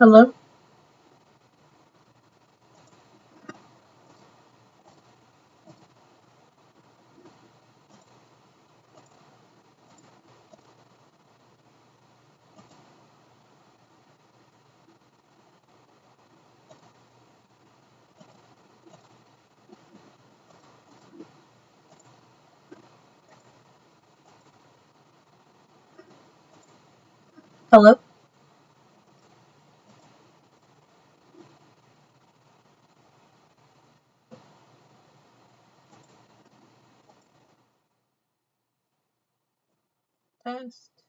Hello? Hello? Test.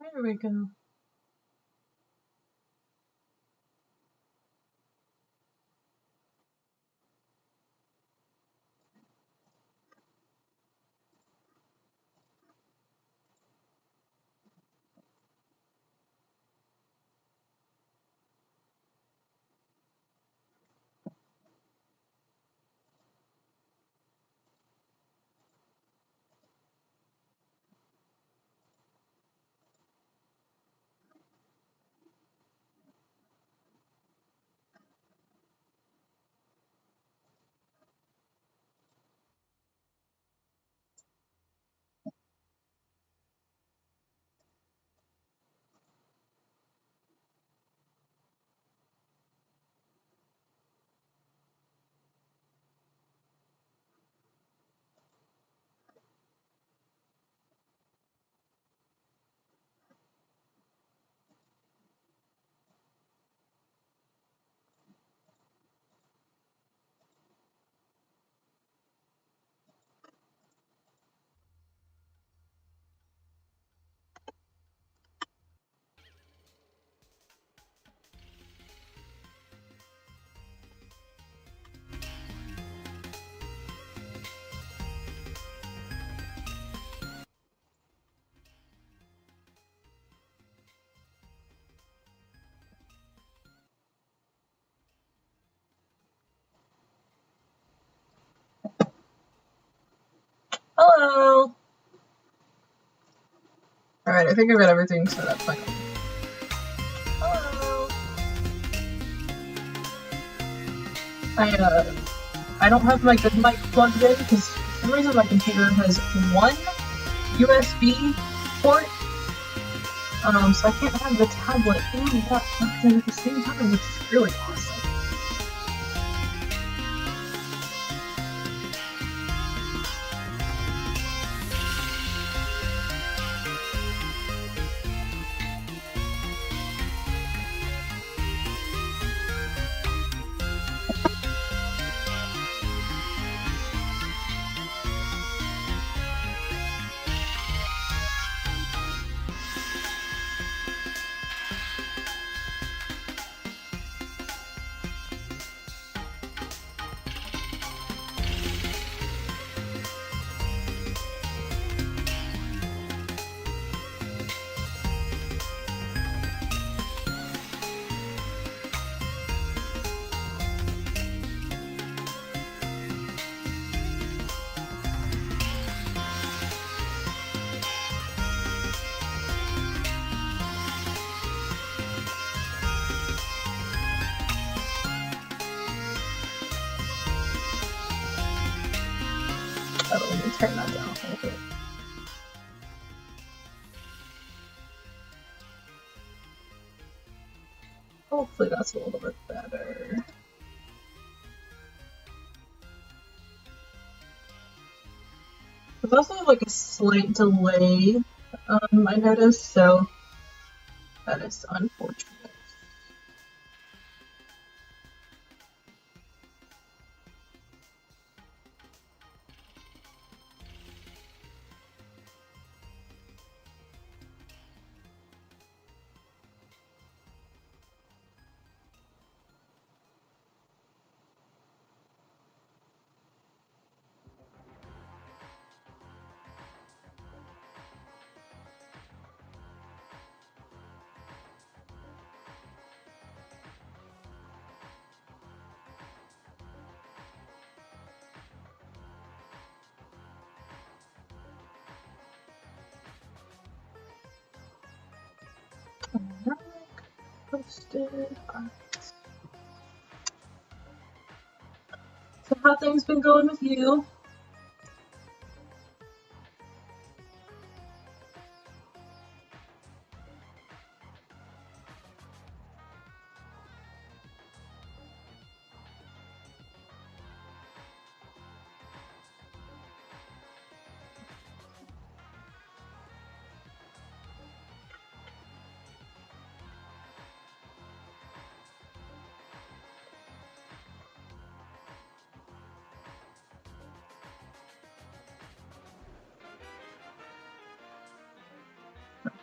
There we go. Alright, I think I've got everything set up finally. Hello! I don't have my good mic plugged in because for some reason my computer has one USB port, so I can't have the tablet and that plugged in at the same time, which is really awesome. Oh, let me turn that down a little bit. Hopefully that's a little bit better. There's also like a slight delay, I noticed, so that is unfortunate. Posted. So how things been going with you?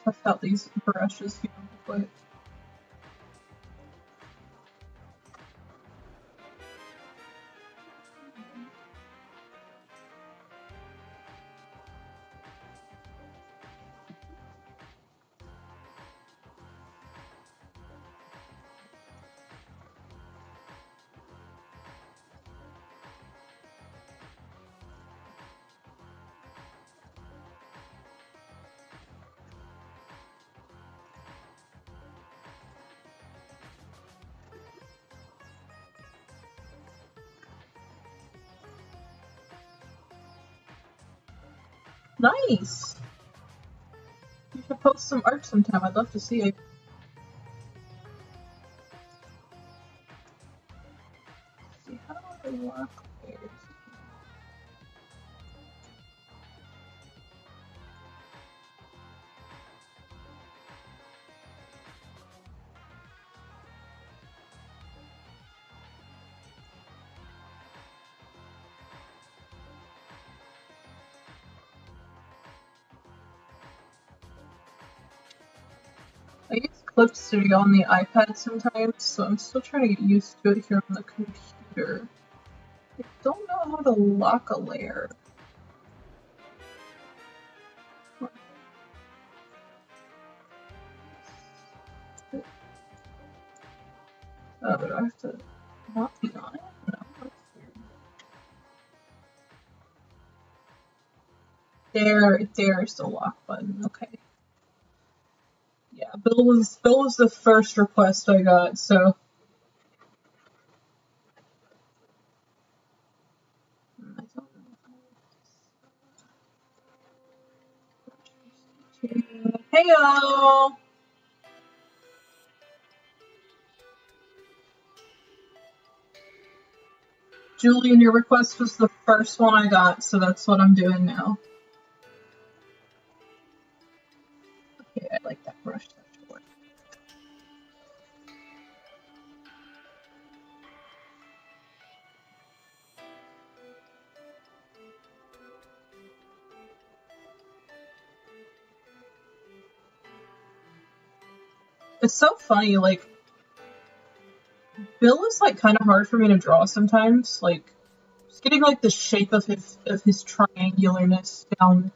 Test out these brushes here real quick. Nice! You should post some art sometime, I'd love to see it. Let's see, how do I lock layers? I use Clip Studio on the iPad sometimes, so I'm still trying to get used to it here on the computer. I don't know how to lock a layer. Oh, do I have to not be on it? No, that's weird. There's the lock button, okay. Yeah, Bill was the first request I got, so. Heyo! Julian, your request was the first one I got, so that's what I'm doing now. Okay, I like that brush. That should work. It's so funny, like, Bill is, like, kind of hard for me to draw sometimes, like, just getting, like, the shape of his triangularness down.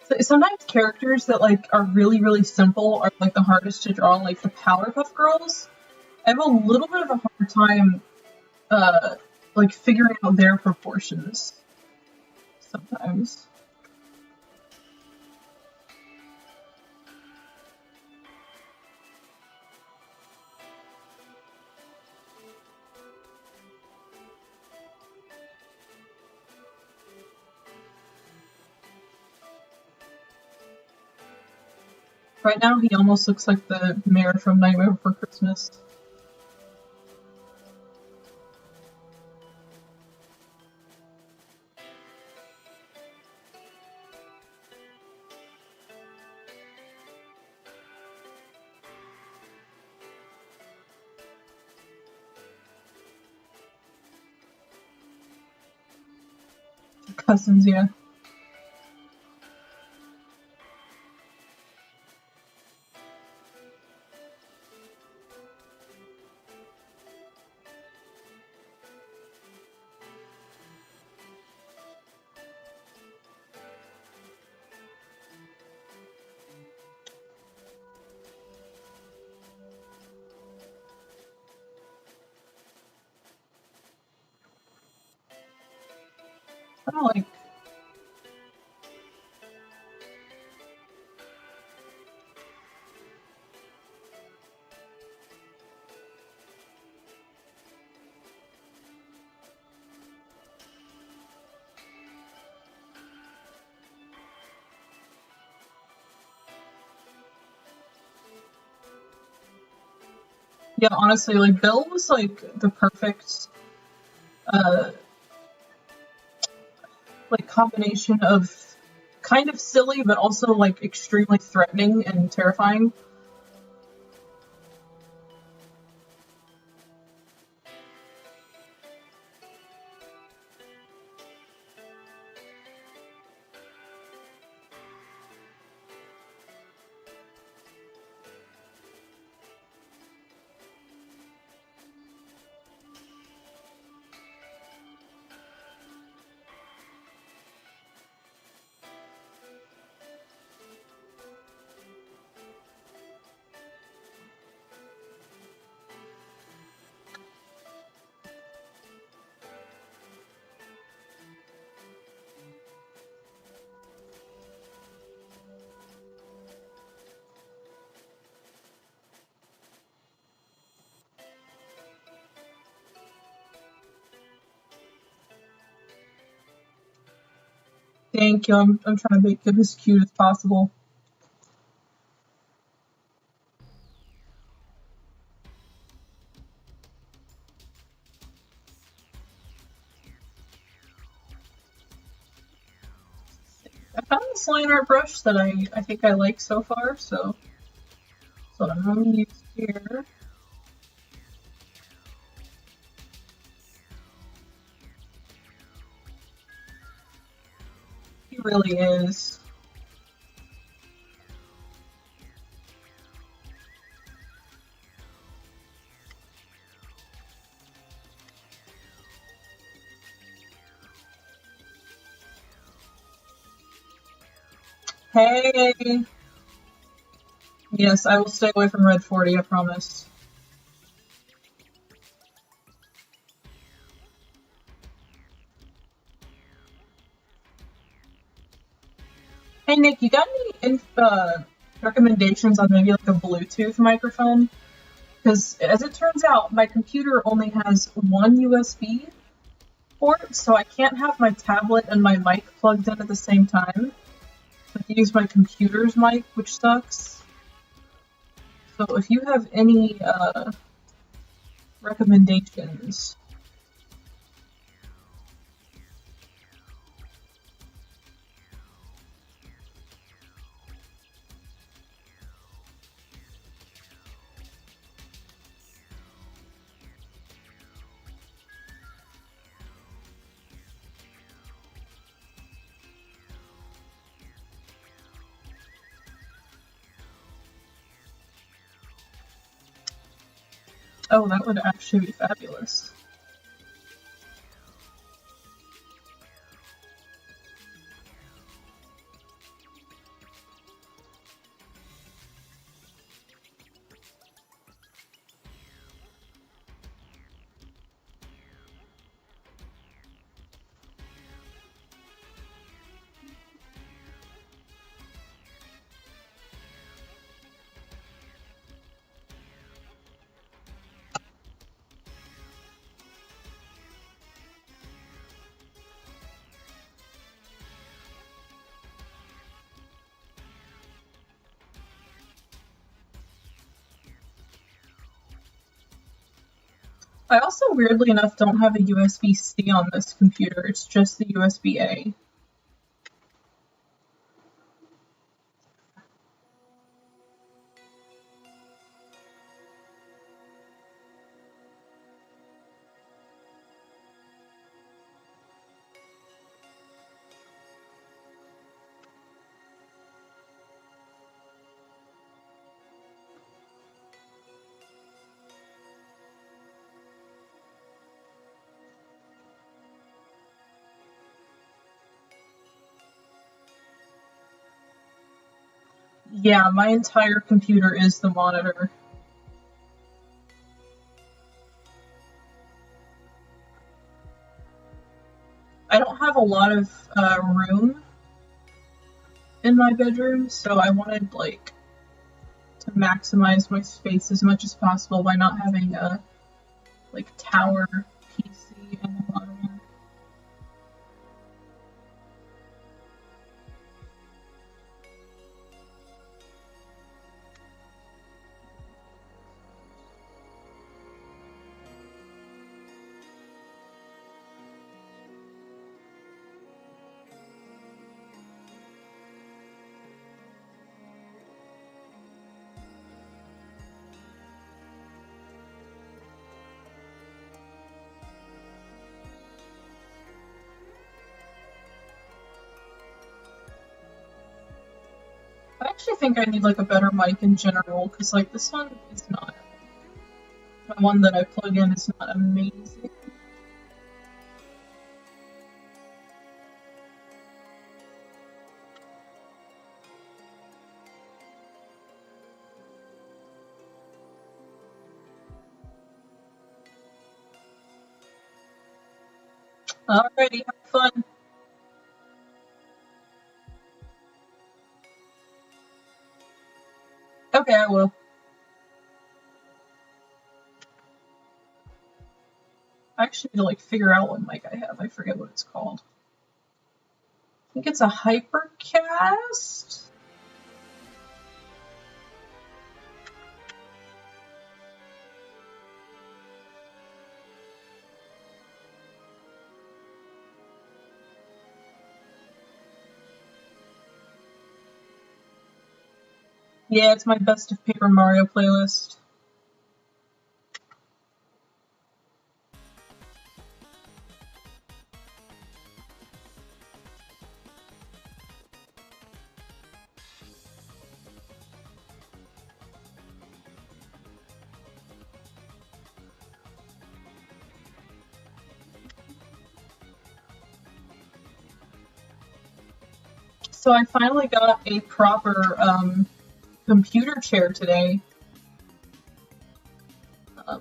So, sometimes characters that, like, are really, really simple are, like, the hardest to draw, like the Powerpuff Girls. I have a little bit of a hard time, like, figuring out their proportions sometimes. Right now, he almost looks like the mayor from Nightmare Before Christmas. Cousins, yeah. I don't like. Yeah, honestly, like, Bill was, like, the perfect, like, combination of kind of silly, but also, like, extremely threatening and terrifying. Thank you. I'm trying to make him as cute as possible. I found this line art brush that I think I like so far, so that's what I'm going to use here. He really is. Hey! Yes, I will stay away from Red 40, I promise. Hey Nick, you got any recommendations on maybe like a Bluetooth microphone? Because as it turns out, my computer only has one USB port, so I can't have my tablet and my mic plugged in at the same time. I have to use my computer's mic, which sucks. So if you have any recommendations. Oh, that would actually be fabulous. I also, weirdly enough, don't have a USB-C on this computer, it's just the USB-A. Yeah, my entire computer is the monitor. I don't have a lot of room in my bedroom, so I wanted, like, to maximize my space as much as possible by not having a, like, tower PC and a monitor. I actually think I need, like, a better mic in general, because, like, this one is not. The one that I plug in is not amazing. Alrighty, have fun. Okay, I will. I actually need to, like, figure out what mic I have. I forget what it's called. I think it's a Hypercast? Yeah, it's my Best of Paper Mario playlist. So I finally got a proper computer chair today,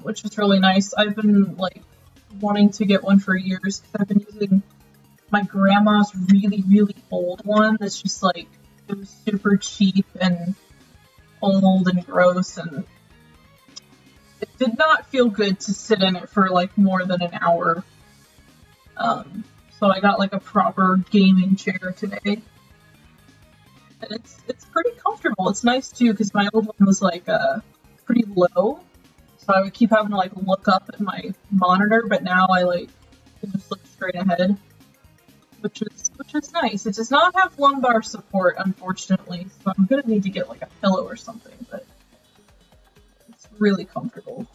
which was really nice. I've been, like, wanting to get one for years because I've been using my grandma's really, really old one that's just, like, it was super cheap and old and gross, and it did not feel good to sit in it for like more than an hour. So I got like a proper gaming chair today. And it's pretty comfortable. It's nice too because my old one was like pretty low, so I would keep having to like look up at my monitor. But now I like can just look straight ahead, which is nice. It does not have lumbar support, unfortunately, so I'm gonna need to get like a pillow or something. But it's really comfortable.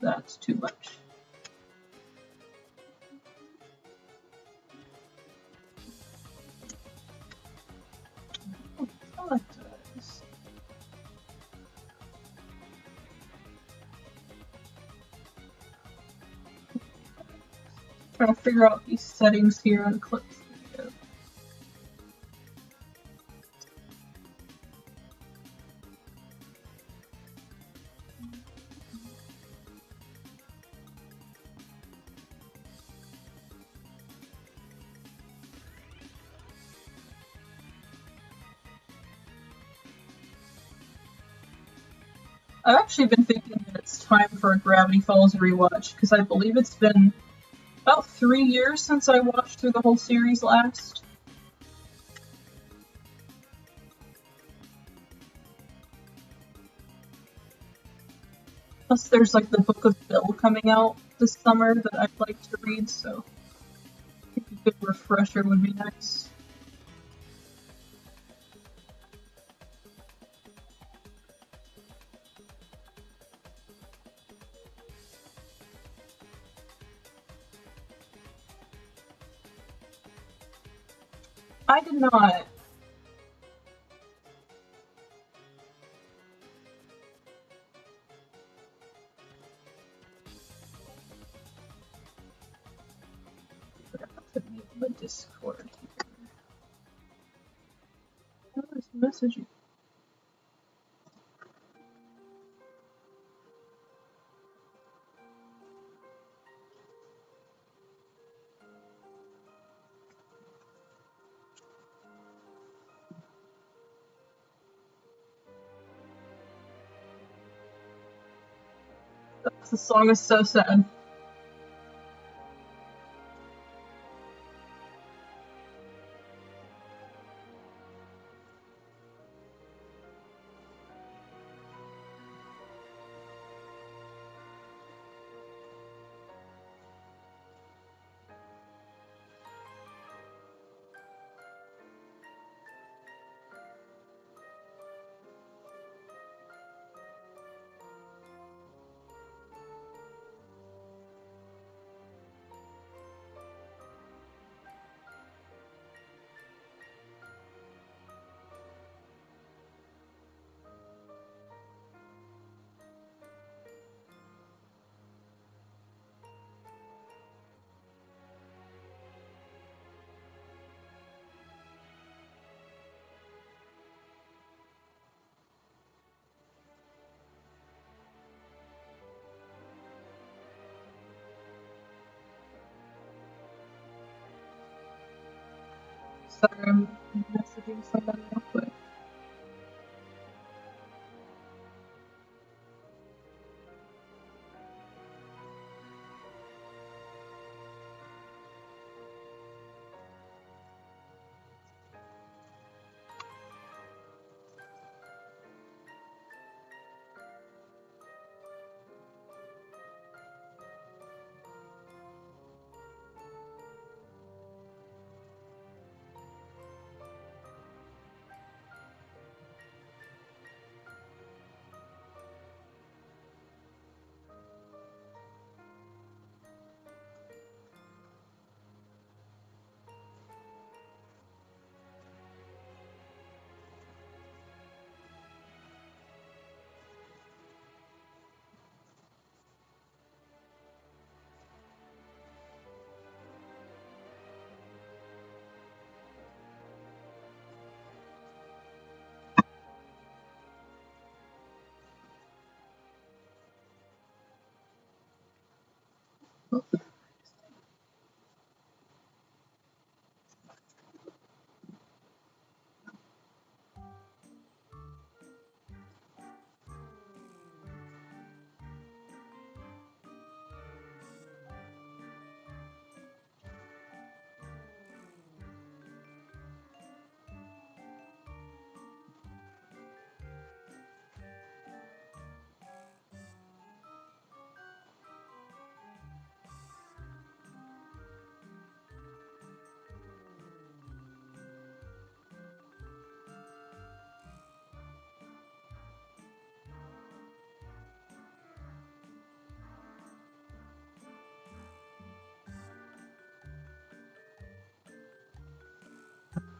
That's too much. Trying to figure out these settings here on Clip Studio. I've actually been thinking that it's time for a Gravity Falls rewatch, because I believe it's been about 3 years since I watched through the whole series last. Plus there's like the Book of Bill coming out this summer that I'd like to read, so I think a good refresher would be nice. I did not. The Discord. What is messaging? The song is so sad. Sorry, I'm messaging somebody real quick.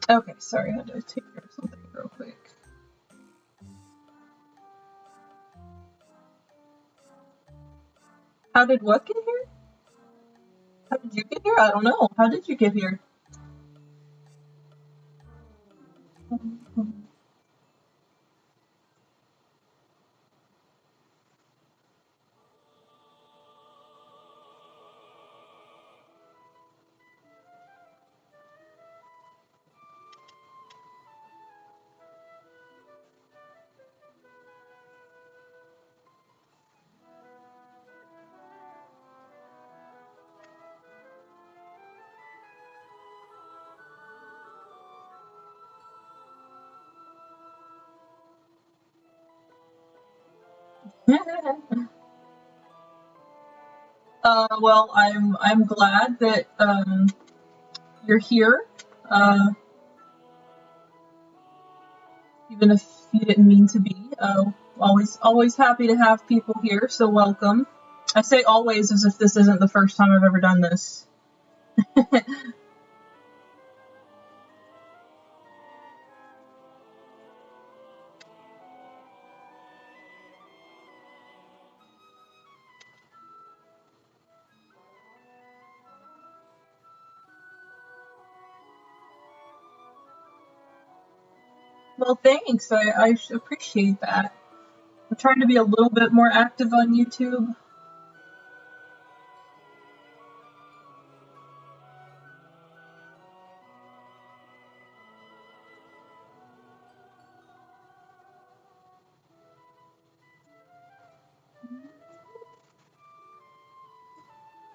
Okay, sorry, I had to take care of something real quick. How did what get here? How did you get here? I don't know. How did you get here? Well, I'm glad that you're here. Even if you didn't mean to be. Always happy to have people here, so welcome. I say always as if this isn't the first time I've ever done this. Well, thanks. I appreciate that. I'm trying to be a little bit more active on YouTube.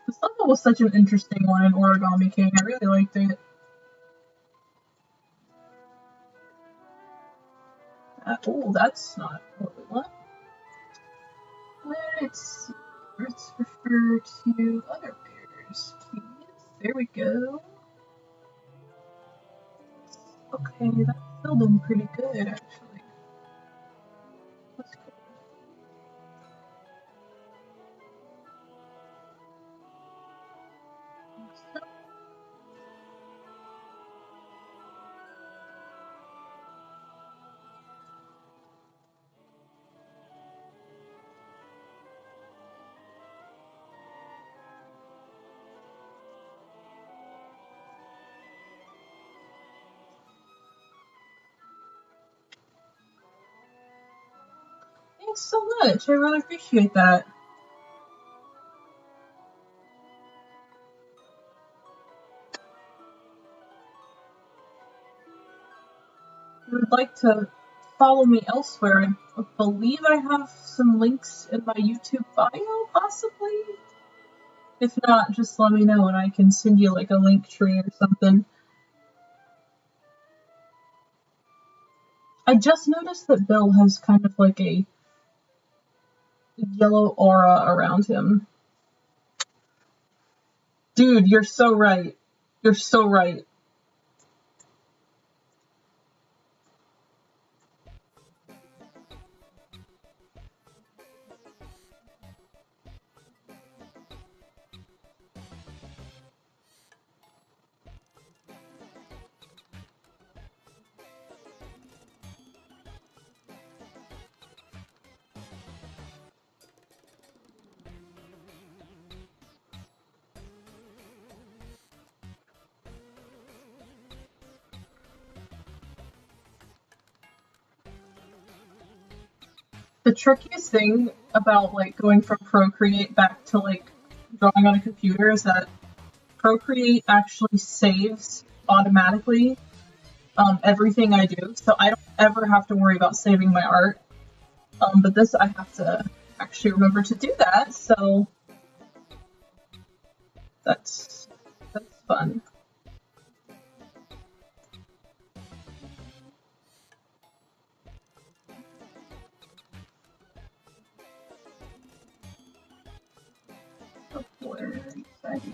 This level was such an interesting one in Origami King. I really liked it. Oh, that's not what we want. Let's see. Let's refer to other pairs, please. There we go. Okay, that filled in pretty good, actually. That's cool. Thanks so much. I really appreciate that. If you would like to follow me elsewhere, I believe I have some links in my YouTube bio, possibly? If not, just let me know and I can send you like a link tree or something. I just noticed that Bill has kind of like a yellow aura around him. Dude, you're so right. You're so right. The trickiest thing about like going from Procreate back to like drawing on a computer is that Procreate actually saves automatically everything I do, so I don't ever have to worry about saving my art. But this, I have to actually remember to do that, so that's fun. Where exciting.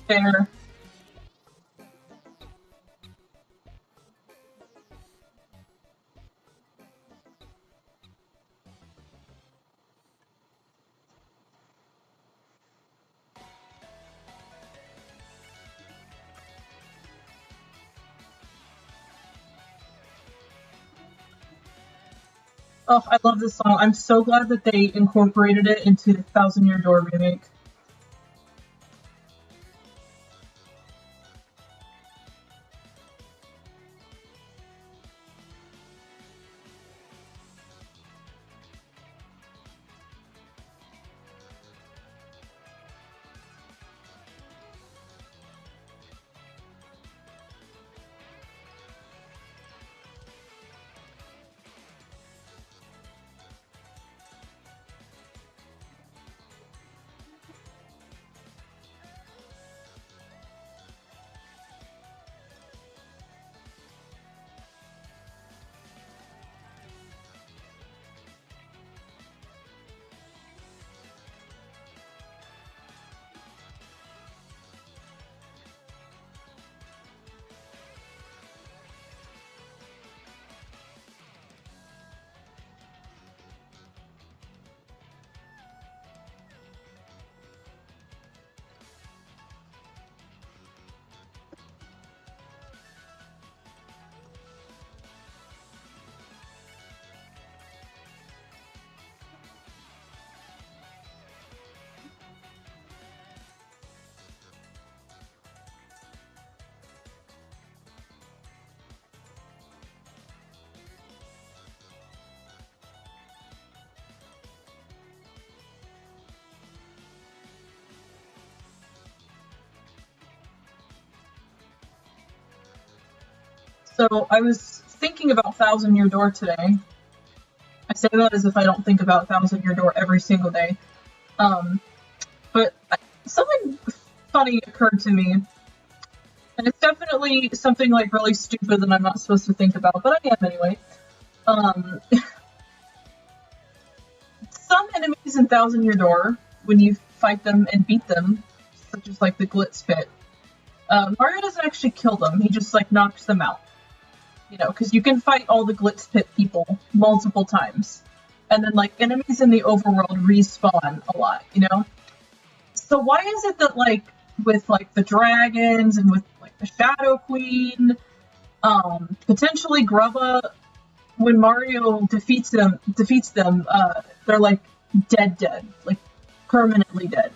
Fair. Oh, I love this song. I'm so glad that they incorporated it into the Thousand Year Door remake. So I was thinking about Thousand Year Door today. I say that as if I don't think about Thousand Year Door every single day. But something funny occurred to me. And it's definitely something like really stupid that I'm not supposed to think about, but I am anyway. Some enemies in Thousand Year Door, when you fight them and beat them, such as like the Glitz Pit, Mario doesn't actually kill them, he just like knocks them out. You know, because you can fight all the Glitz Pit people multiple times. And then like enemies in the overworld respawn a lot, you know? So why is it that like with like the dragons and with like the Shadow Queen, potentially Grubba, when Mario defeats them, they're like dead, like permanently dead.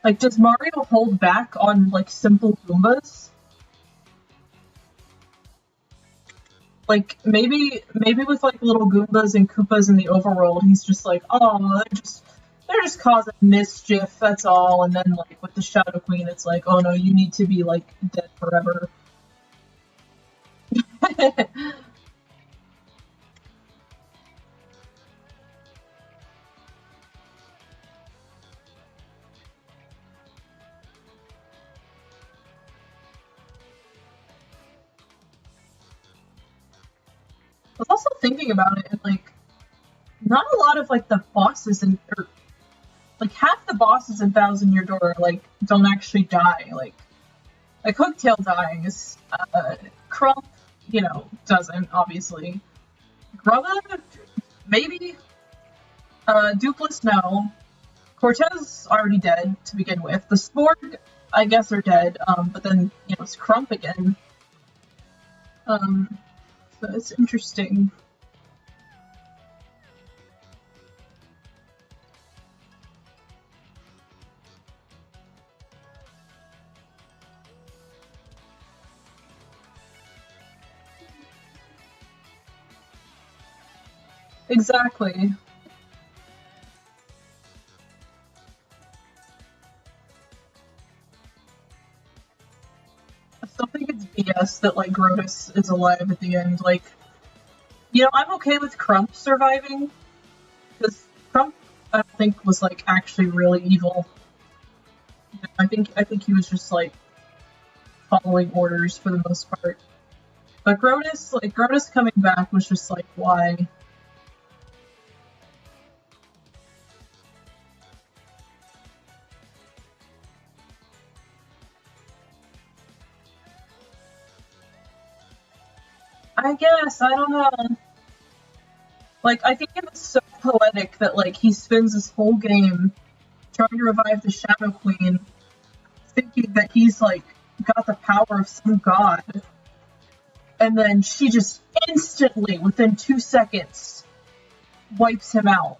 Like, does Mario hold back on like simple Goombas? Like maybe with like little Goombas and Koopas in the overworld, he's just like, oh, they're just causing mischief, that's all. And then like with the Shadow Queen, it's like, oh no, you need to be like dead forever. I was also thinking about it, and like, not a lot of like the bosses or like half the bosses in Thousand Year Door like don't actually die. Like Hooktail dies, Crump, you know, doesn't obviously. Grubba, maybe. Duplis, no. Cortez already dead to begin with. The Sporg, I guess, are dead, but then, you know, it's Crump again. So it's interesting. Exactly. I still think it's BS that, like, Grotus is alive at the end. Like, you know, I'm okay with Crump surviving, because Crump, I don't think, was, like, actually really evil. You know, I think he was just, like, following orders for the most part. But Grotus coming back was just like, why? I guess, I don't know. Like, I think it was so poetic that, like, he spends this whole game trying to revive the Shadow Queen, thinking that he's, like, got the power of some god. And then she just instantly, within 2 seconds, wipes him out.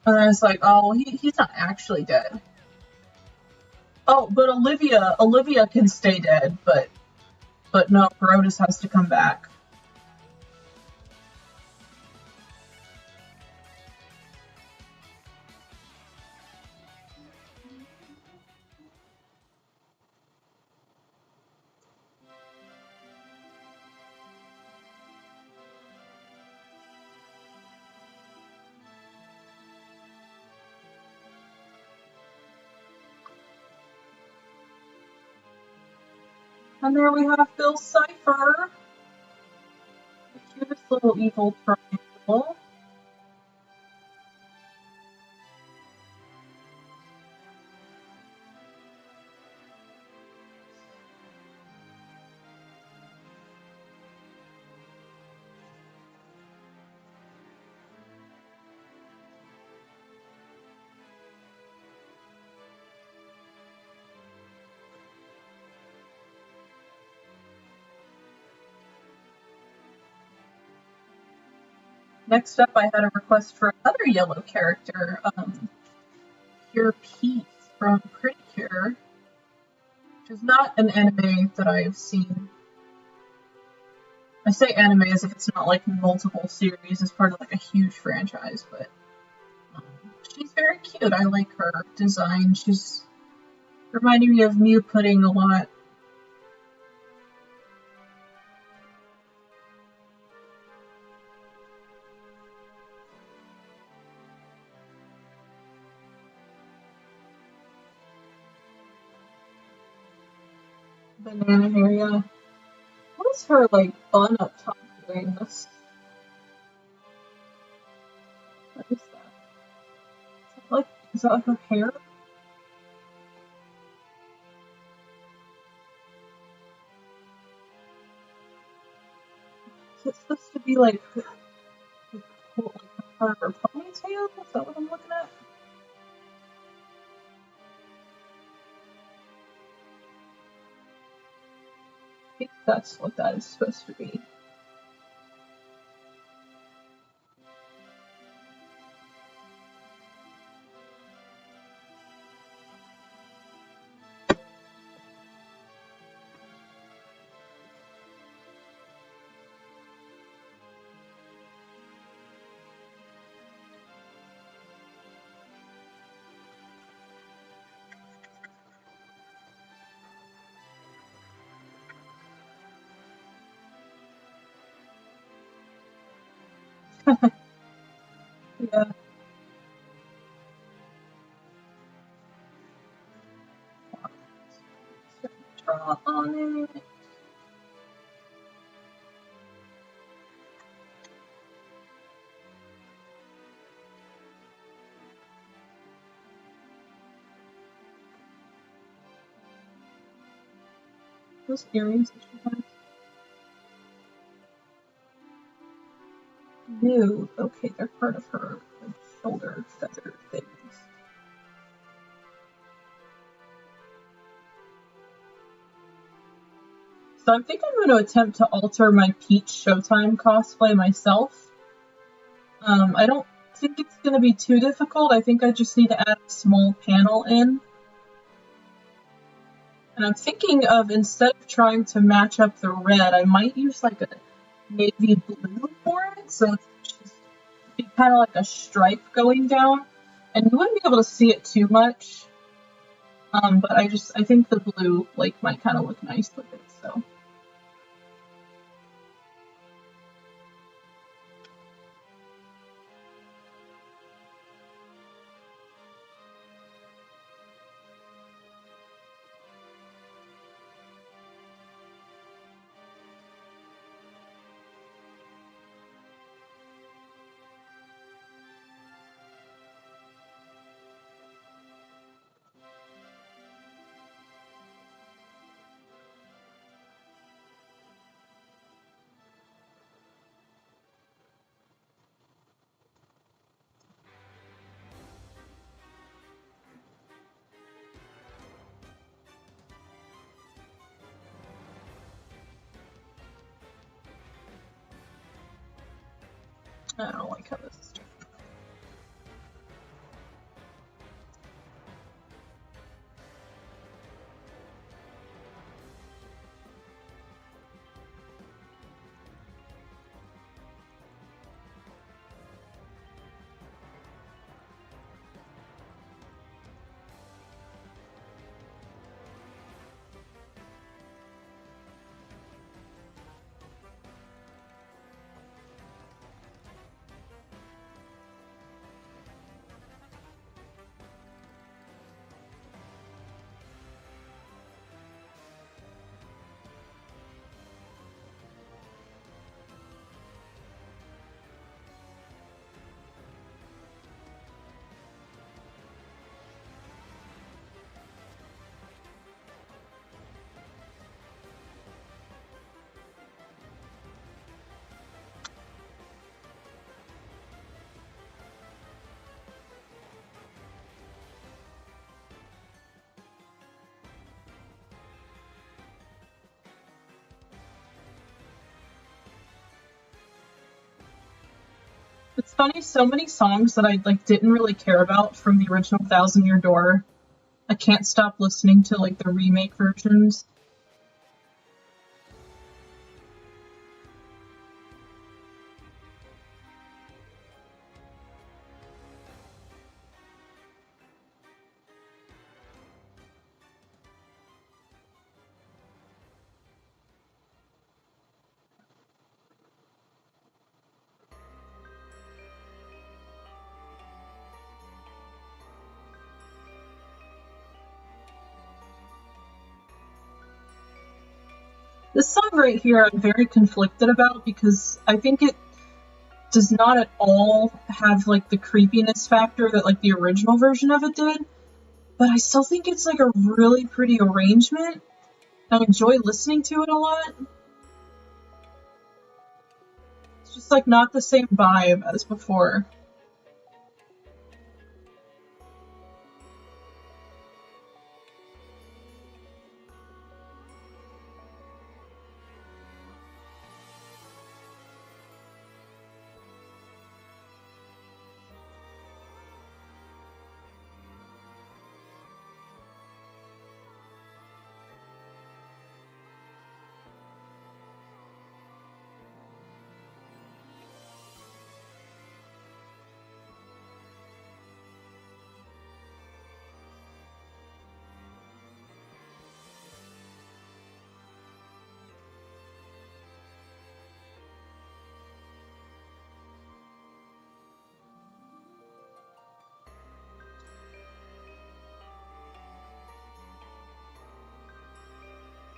And then it's like, oh, he's not actually dead. Oh, but Olivia can stay dead, but no, Grotus has to come back. And there we have Bill Cipher, the cutest little evil triangle. Next up, I had a request for another yellow character, Pure Peace from Pretty Cure, which is not an anime that I've seen. I say anime as if it's not like multiple series as part of like a huge franchise, but she's very cute. I like her design. She's reminding me of Mew Pudding a lot. Banana hair, yeah. What is her, like, bun up top doing this? What is that? Is that like her hair? Is it supposed to be like her ponytail? Is that what I'm looking at? I think that's what that is supposed to be. Yeah. Draw on it. Those earrings that she has. New. Okay, they're part of her shoulder feather things. So I think I'm going to attempt to alter my Peach Showtime cosplay myself. I don't think it's going to be too difficult. I think I just need to add a small panel in. And I'm thinking of, instead of trying to match up the red, I might use like a navy blue for it. So it's just be kind of like a stripe going down. And you wouldn't be able to see it too much. But I think the blue like might kind of look nice with it, so. I don't like how this is doing. It's funny, so many songs that I like didn't really care about from the original Thousand Year Door, I can't stop listening to like the remake versions. This song right here I'm very conflicted about because I think it does not at all have like the creepiness factor that like the original version of it did, but I still think it's like a really pretty arrangement. I enjoy listening to it a lot. It's just like not the same vibe as before.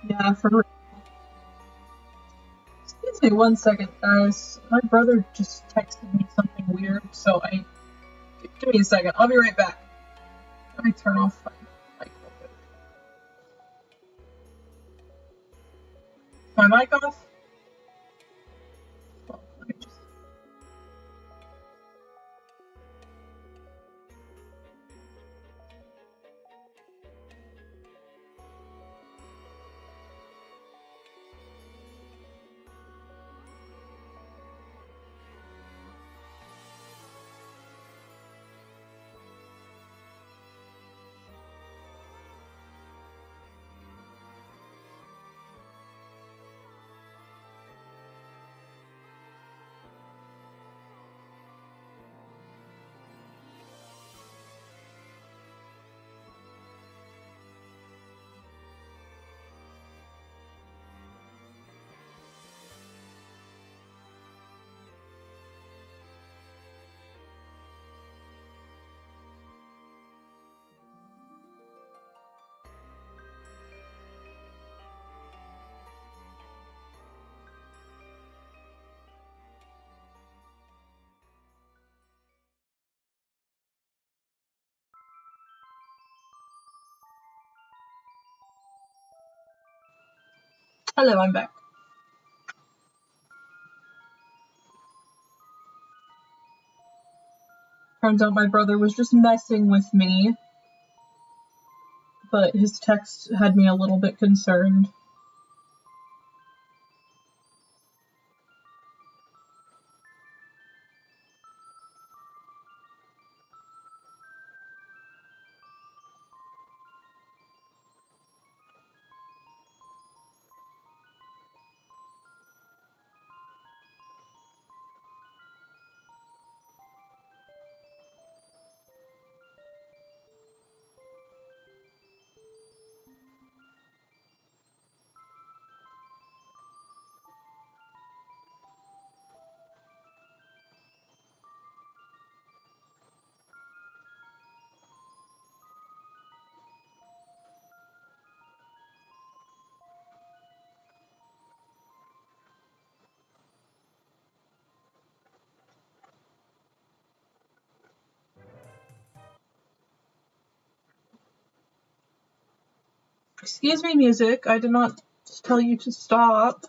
Yeah, for real. Excuse me one second, guys. My brother just texted me something weird, so give me a second. I'll be right back. Let me turn off my mic real quick. My mic off? Well, let me just... Hello, I'm back. Turns out my brother was just messing with me, but his text had me a little bit concerned. Excuse me, music. I did not tell you to stop.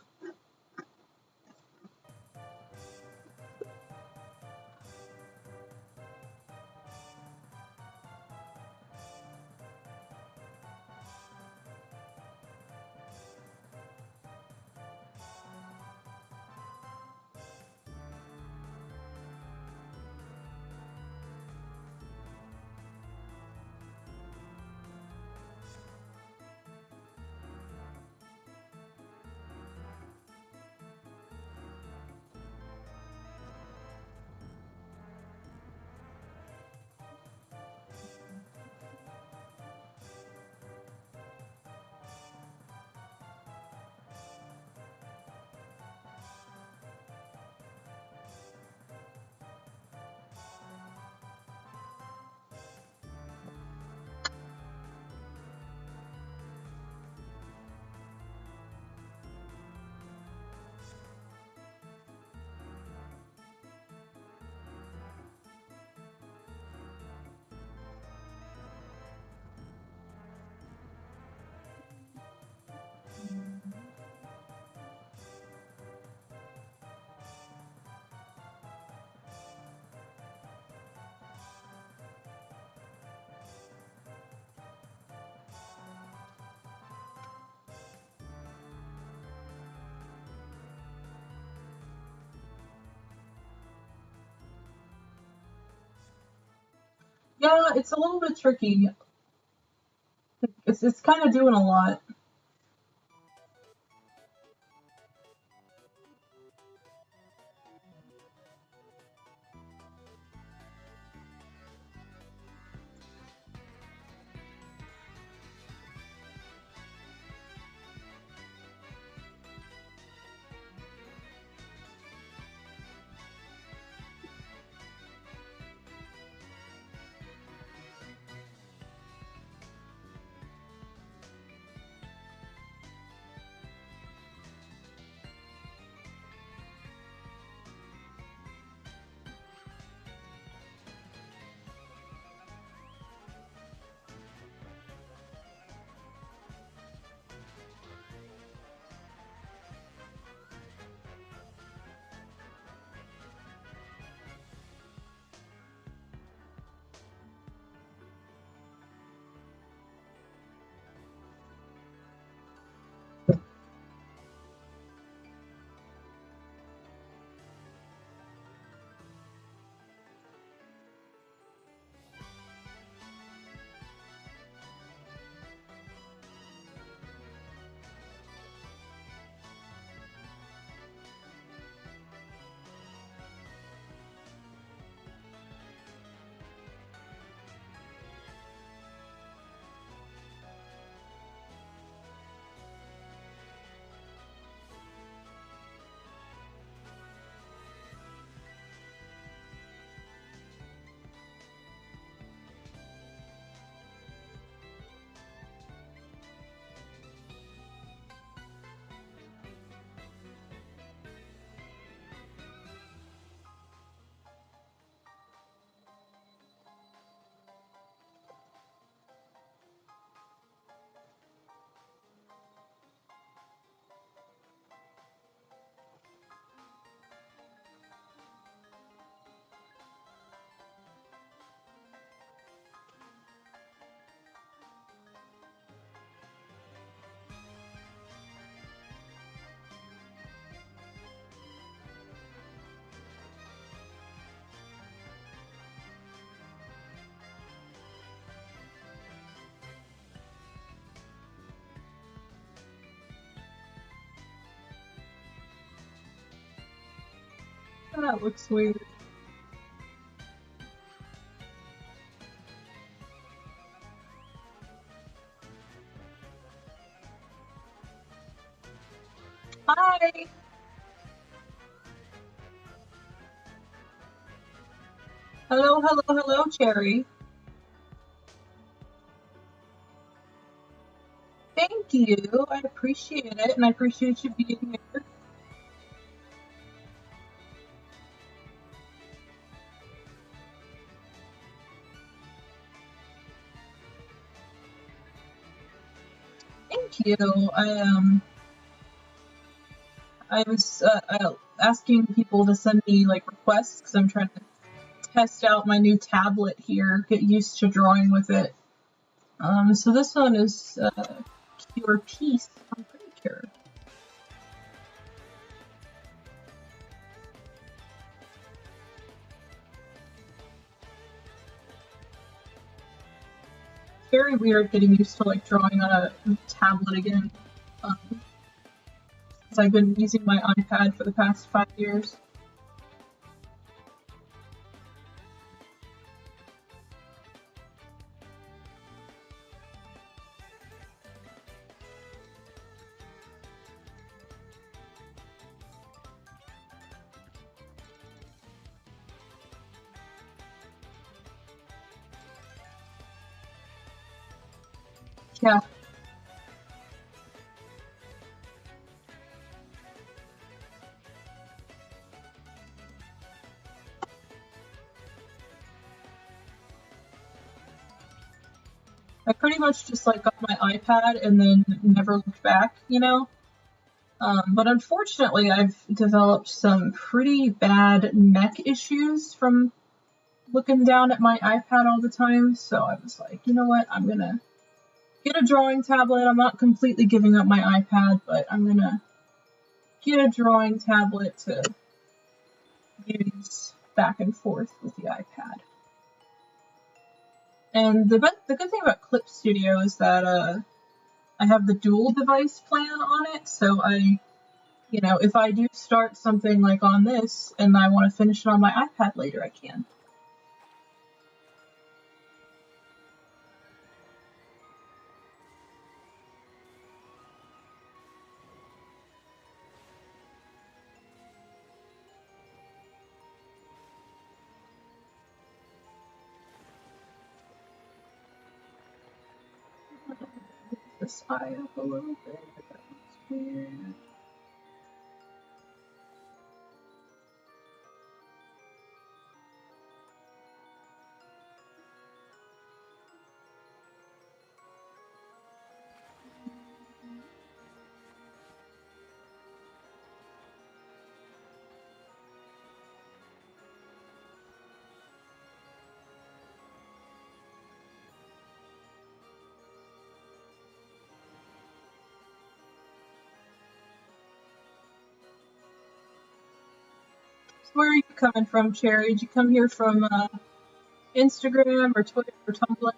Yeah, it's a little bit tricky. It's kind of doing a lot. That looks weird. Hi! Hello, hello, hello, Cherry. Thank you. I appreciate it, and I appreciate you being here. Thank you. I was asking people to send me like requests because I'm trying to test out my new tablet here, get used to drawing with it. So this one is Pure Peace, I'm pretty sure. It's very weird getting used to like drawing on a tablet again. Since I've been using my iPad for the past 5 years. Yeah. I pretty much just like got my iPad and then never looked back, you know? But unfortunately, I've developed some pretty bad neck issues from looking down at my iPad all the time, so I was like, you know what, I'm gonna get a drawing tablet. I'm not completely giving up my iPad, but I'm gonna get a drawing tablet to use back and forth with the iPad. And the good thing about Clip Studio is that I have the dual device plan on it, so you know, if I do start something like on this and I want to finish it on my iPad later, I can. This eye up a little bit. That looks weird. So where are you coming from, Cherry? Did you come here from Instagram or Twitter or Tumblr?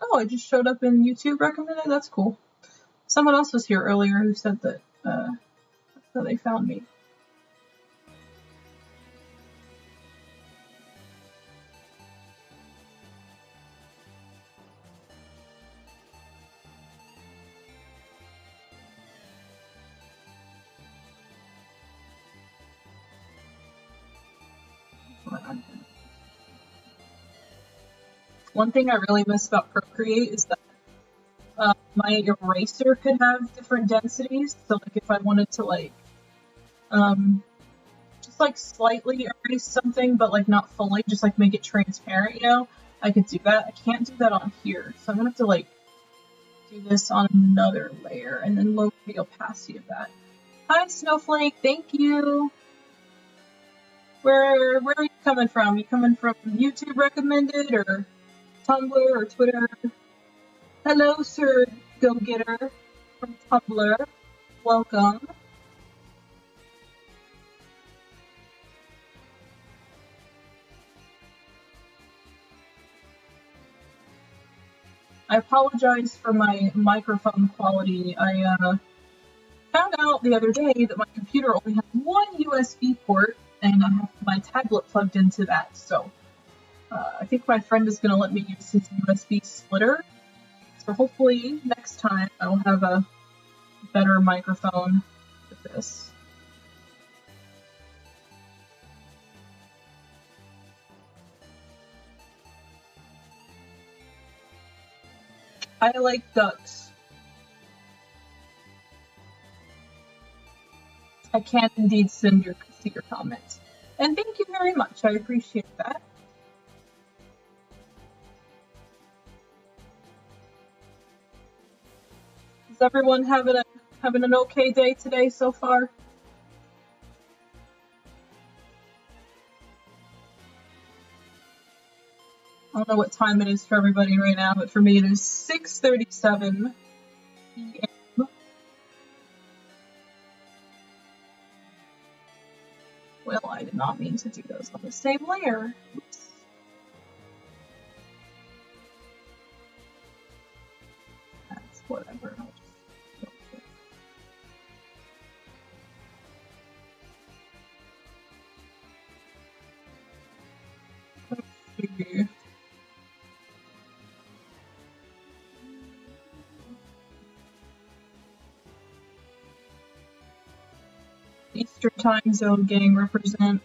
Oh, it just showed up in YouTube recommended? That's cool. Someone else was here earlier who said that that's how they found me. One thing I really miss about Procreate is that my eraser could have different densities. So like if I wanted to like just like slightly erase something but like not fully, just like make it transparent, you know, I could do that. I can't do that on here. So I'm gonna have to like do this on another layer and then lower the opacity of that. Hi Snowflake, thank you. Where are you coming from? You coming from YouTube recommended or Tumblr or Twitter? Hello, Sir Go Getter from Tumblr. Welcome. I apologize for my microphone quality. I found out the other day that my computer only has one USB port, and I have my tablet plugged into that, so I think my friend is going to let me use his USB splitter. So hopefully next time I will have a better microphone with this. I like ducks. I can indeed see your comments. And thank you very much, I appreciate that. Is everyone having an okay day today so far? I don't know what time it is for everybody right now, but for me it is 6:37 p.m. Well, I did not mean to do those on the same layer. Oops. That's whatever. Let's see. Eastern Time Zone gang represent.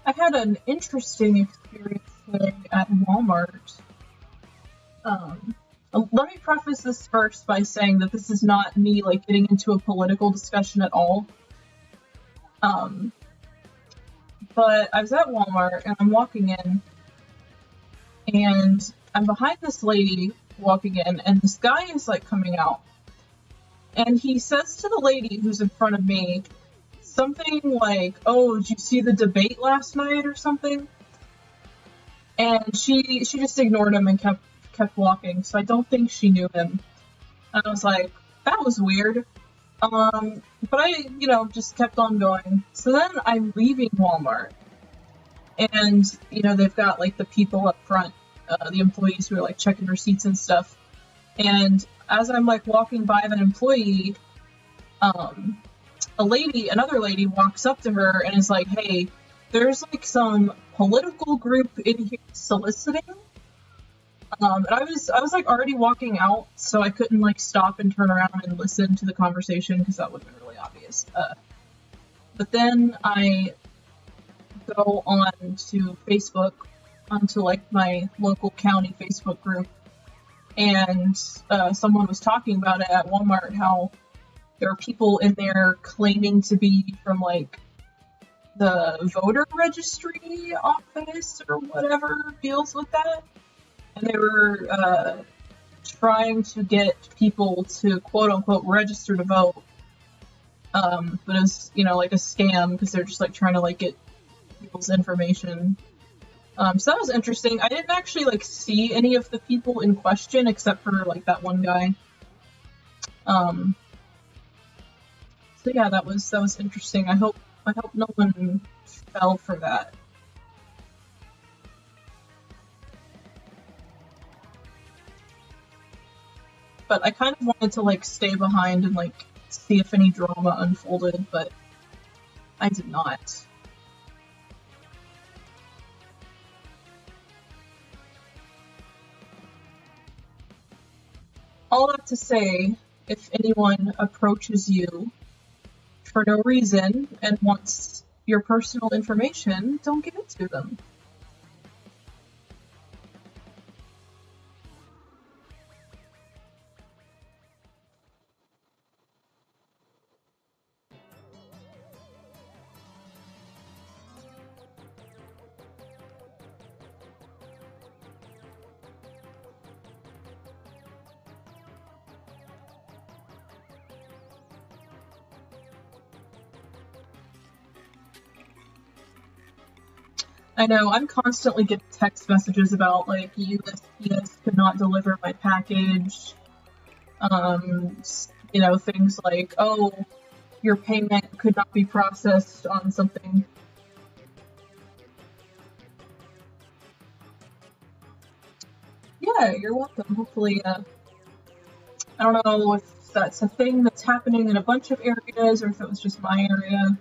I had an interesting experience today at Walmart. Let me preface this first by saying that this is not me like getting into a political discussion at all. But I was at Walmart and I'm walking in, and I'm behind this lady walking in, and this guy is like coming out, and he says to the lady who's in front of me something like, "Oh, did you see the debate last night?" or something. And she just ignored him and kept walking, so I don't think she knew him. And I was like, that was weird. But I, just kept on going. So then I'm leaving Walmart, and, they've got, like, the people up front, the employees who are, like, checking receipts and stuff. And as I'm, like, walking by that employee, another lady walks up to her and is like, "Hey, there's, like, some political group in here soliciting." And I was like already walking out, so I couldn't like stop and turn around and listen to the conversation because that would have been really obvious. But then I go on to Facebook, onto like my local county Facebook group, and someone was talking about it at Walmart, how there are people in there claiming to be from like the voter registry office or whatever deals with that. And they were trying to get people to quote unquote register to vote, but it was like a scam because they're just like trying to like get people's information. So that was interesting. I didn't actually like see any of the people in question except for like that one guy. So yeah, that was interesting. I hope no one fell for that. But I kind of wanted to like stay behind and like see if any drama unfolded, but I did not. All that to say, if anyone approaches you for no reason and wants your personal information, don't give it to them. I know, I'm constantly getting text messages about, like, USPS could not deliver my package. You know, things like, oh, your payment could not be processed on something. Yeah, you're welcome. Hopefully, I don't know if that's a thing that's happening in a bunch of areas or if it was just my area.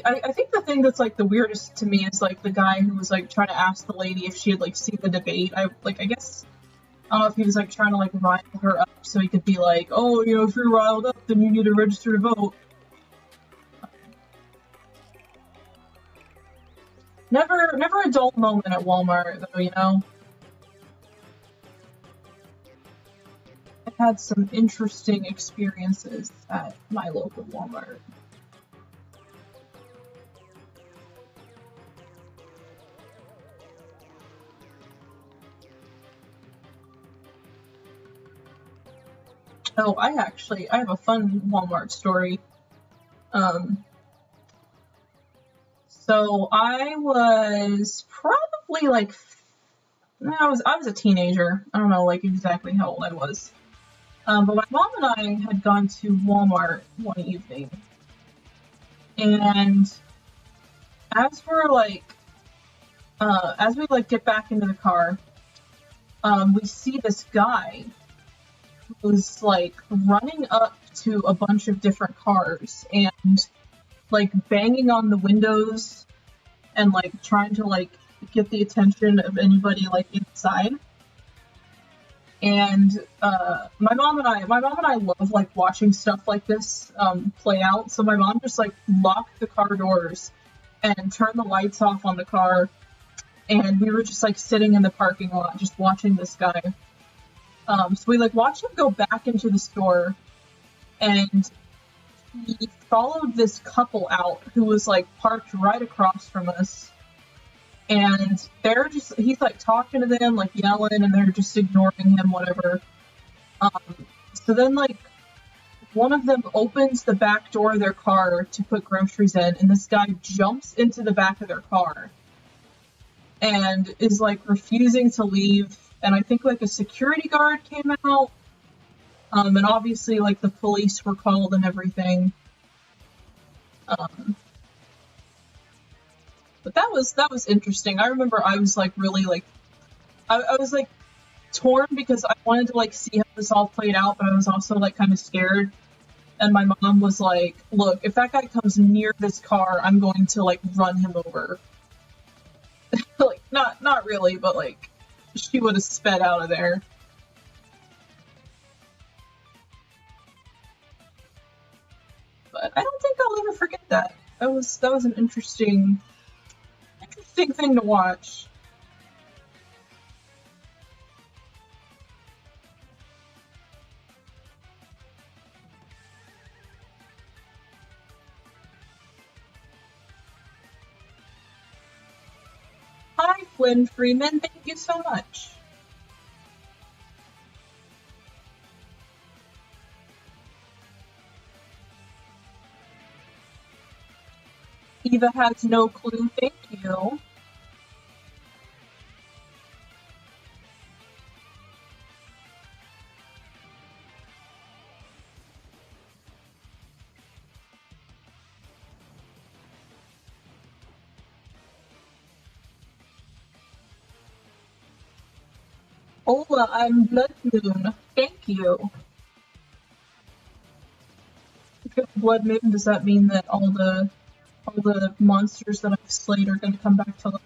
I think the thing that's like the weirdest to me is like the guy who was like trying to ask the lady if she had like seen the debate. I guess I don't know if he was like trying to like rile her up so he could be like, oh, you know, if you're riled up, then you need to register to vote. Never a dull moment at Walmart though, you know. I've had some interesting experiences at my local Walmart. Oh, I have a fun Walmart story. So I was probably like, I was a teenager. I don't know like exactly how old I was. But my mom and I had gone to Walmart one evening, and as we like get back into the car, we see this guy who's like running up to a bunch of different cars and like banging on the windows and like trying to like get the attention of anybody like inside. And my mom and I love like watching stuff like this play out. So my mom just like locked the car doors and turned the lights off on the car, and we were just like sitting in the parking lot just watching this guy. So we like watched him go back into the store, and he followed this couple out who was like parked right across from us. And he's like talking to them, like yelling, and they're just ignoring him, whatever. So then like one of them opens the back door of their car to put groceries in, and this guy jumps into the back of their car and is like refusing to leave. And I think like a security guard came out, and obviously like the police were called and everything. But that was interesting. I remember I was like really like I was like torn because I wanted to like see how this all played out, but I was also like kind of scared. And my mom was like, "Look, if that guy comes near this car, I'm going to like run him over." Like not really, but like she would have sped out of there. But I don't think I'll ever forget that. That was an interesting thing to watch. Hi, Flynn Freeman. Thank you so much. Eva has no clue. Thank you. Hola, I'm Blood Moon. Thank you. If you're Blood Moon, does that mean that all the monsters that I've slayed are going to come back to life?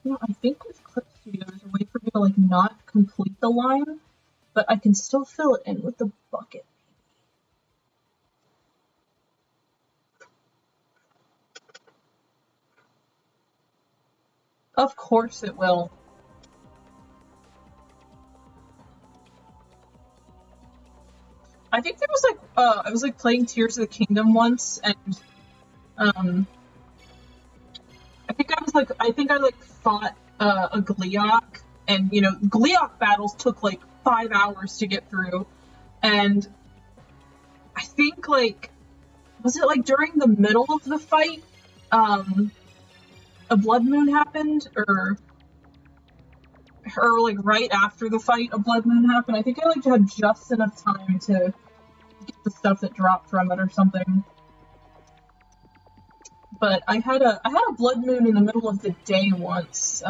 You know, I think with Clip Studio, there's a way for me to like not complete the line, but I can still fill it in with the bucket. Of course it will. I think there was like I was like playing Tears of the Kingdom once, and I I think I like fought a Gleeok, and you know, Gleeok battles took like 5 hours to get through, and I think like was it like during the middle of the fight, a blood moon happened, or like right after the fight, a blood moon happened. I think I like had just enough time to get the stuff that dropped from it or something. But I had a blood moon in the middle of the day once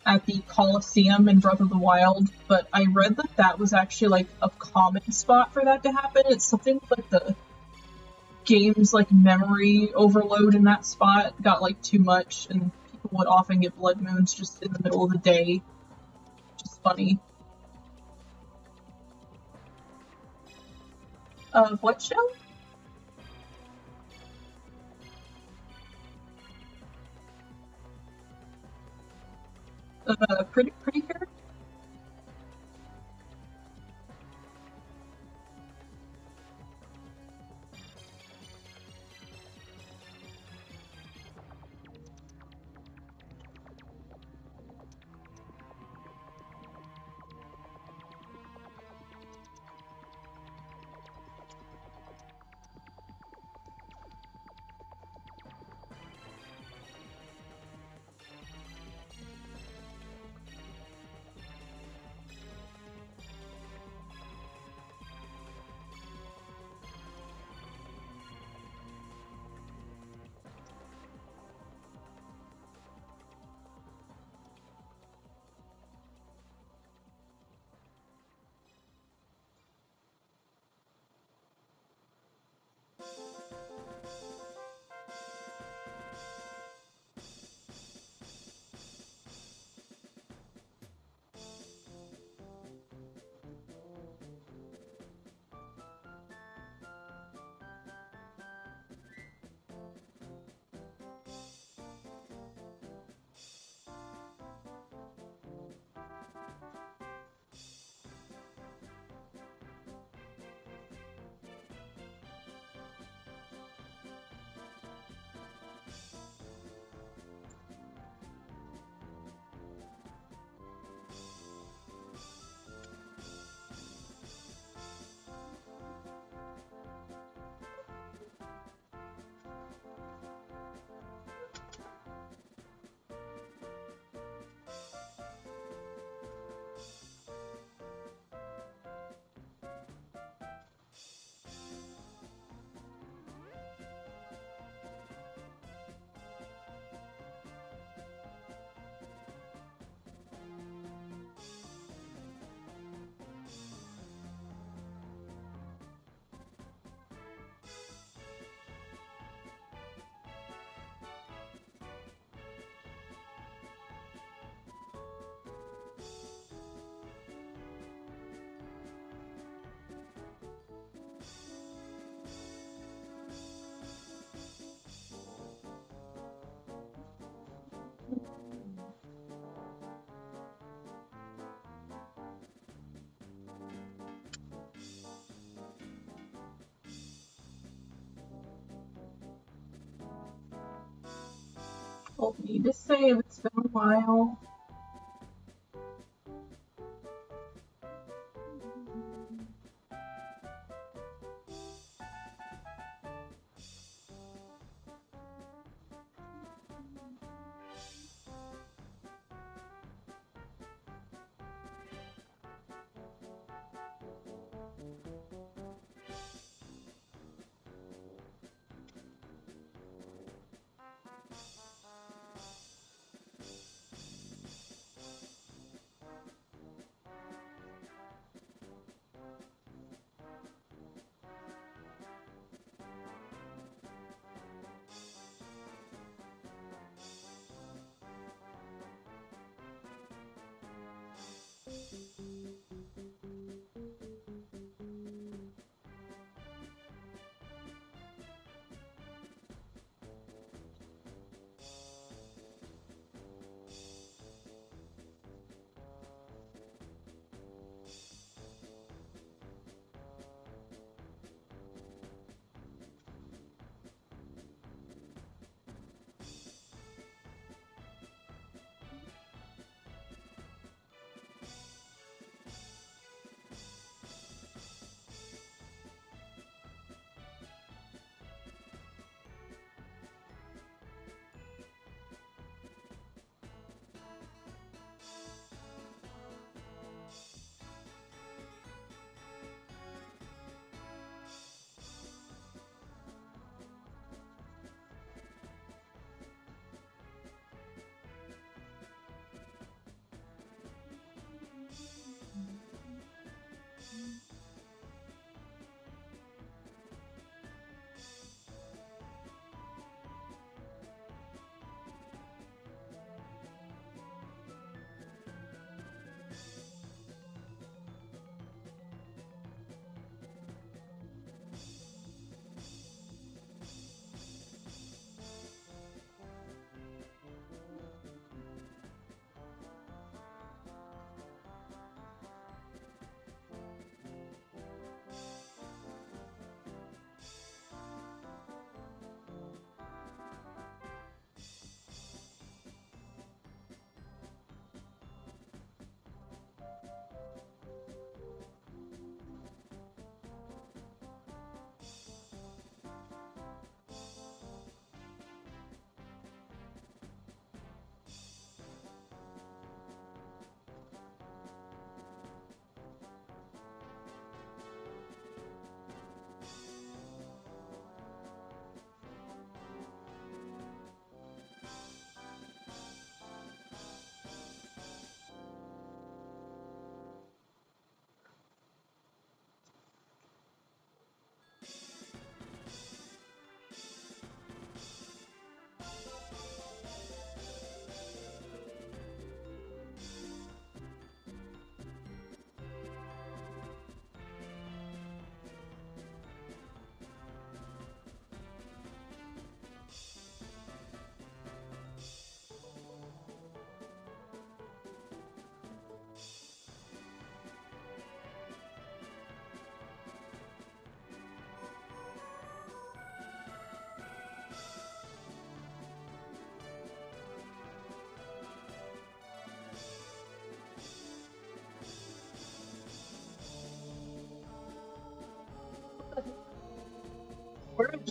at the Coliseum in Breath of the Wild. But I read that that was actually like a common spot for that to happen. It's something with, like the game's like memory overload in that spot got like too much, and people would often get blood moons just in the middle of the day. Which is funny. What show? Pretty Cure? Told me to save. It's been a while.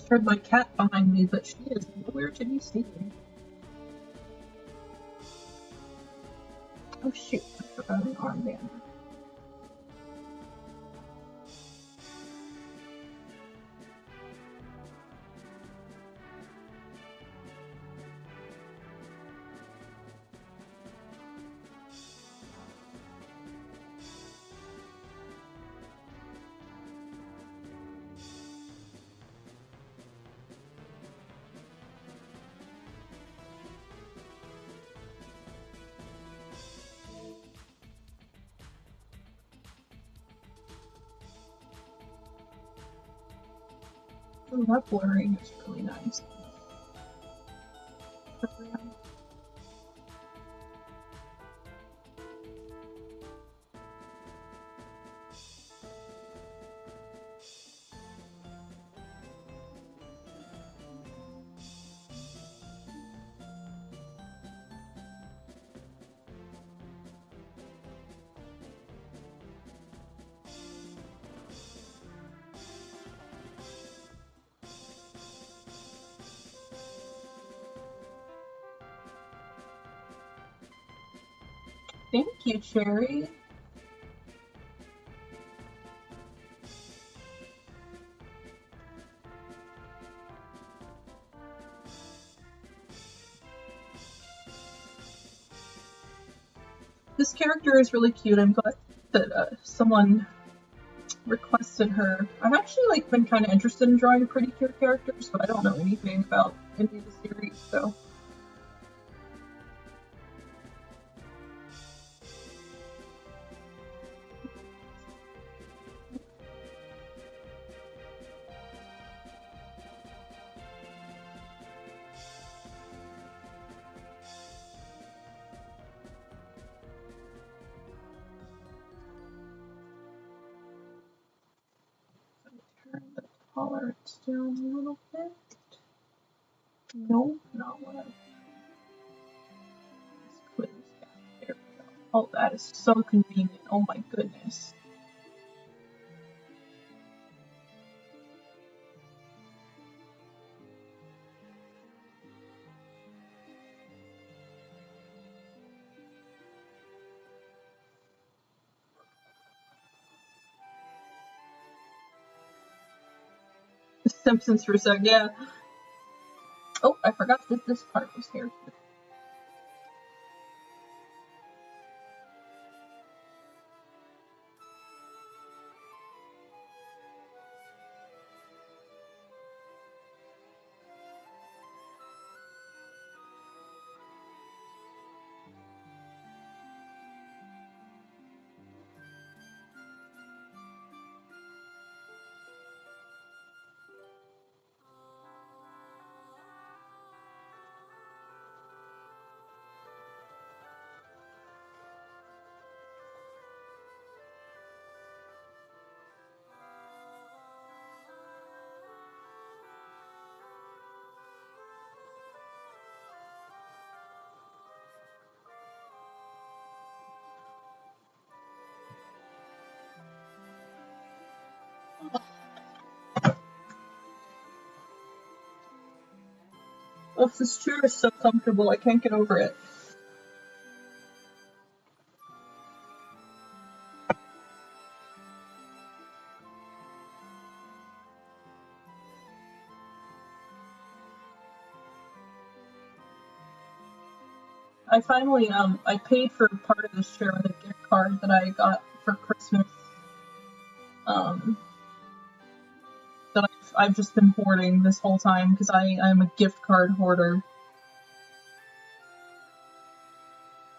Heard my cat behind me, but she is nowhere to be seen. Oh shoot, I forgot an armband. Oh, that blurring is really nice. Thank you, Cherry. This character is really cute. I'm glad that someone requested her. I've actually been kind of interested in drawing pretty cute characters, but I don't know anything about any of the series, so. Turn the tolerance down a little bit. Nope, not what I want. There we go. Oh, that is so convenient. Oh my goodness. The Simpsons for a sec, yeah. Oh, I forgot that this part was here. Oh, this chair is so comfortable. I can't get over it. I finally, I paid for part of this chair with a gift card that I got for Christmas. That I've just been hoarding this whole time because I'm a gift card hoarder.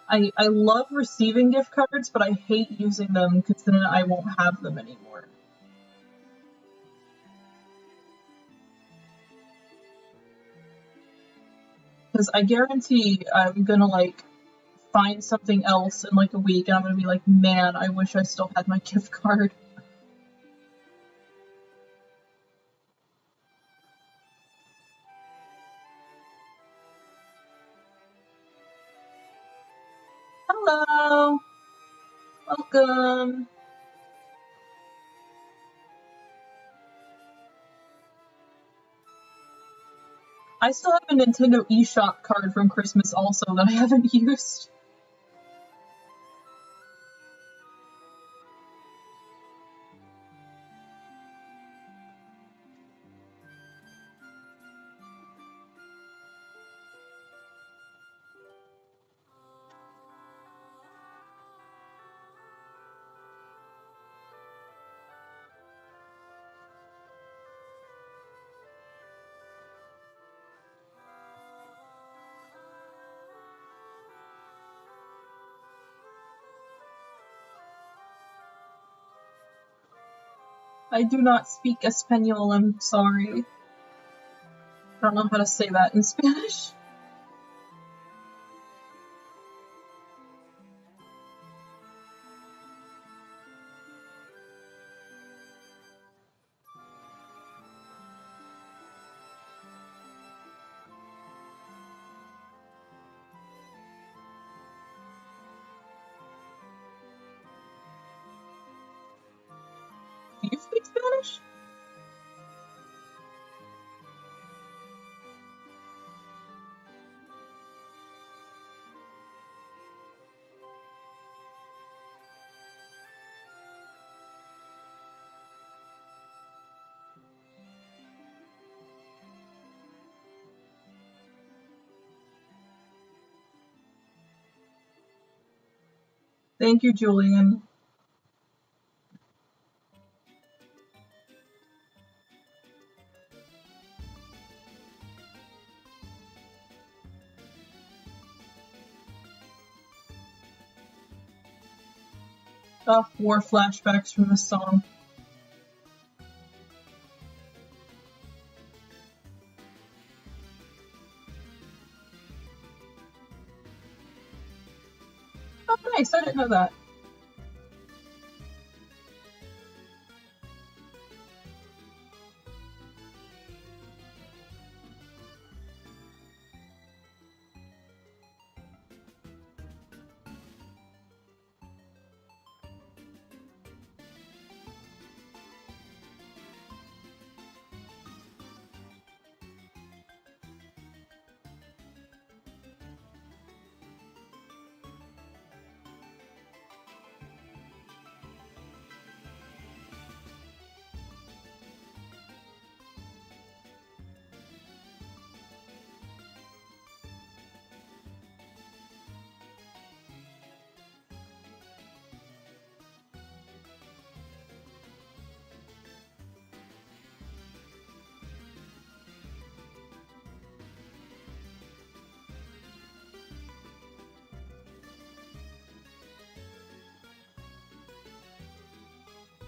I love receiving gift cards, but I hate using them because then I won't have them anymore. Because I guarantee I'm gonna find something else in a week and I'm gonna be like, man, I wish I still had my gift card. Hello! Welcome! I still have a Nintendo eShop card from Christmas also that I haven't used. I do not speak Espanol, I'm sorry. I don't know how to say that in Spanish. Do you speak Spanish? Thank you, Julian. War flashbacks from this song. Oh, nice, I didn't know that.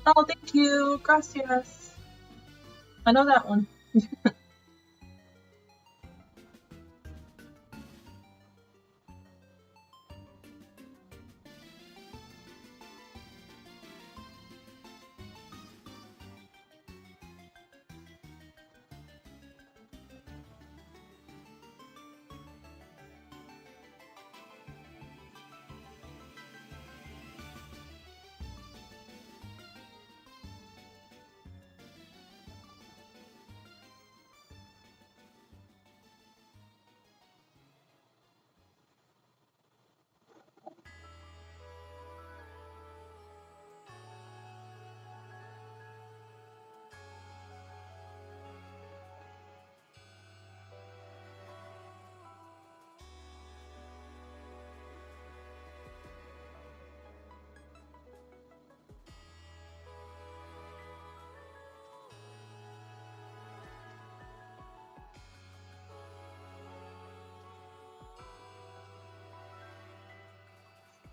Oh, thank you, gracias. I know that one.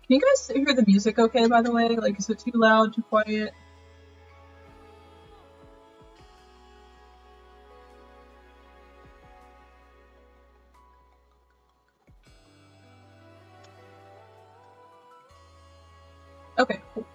Can you guys hear the music okay, by the way? Like, is it too loud, too quiet? Okay, cool.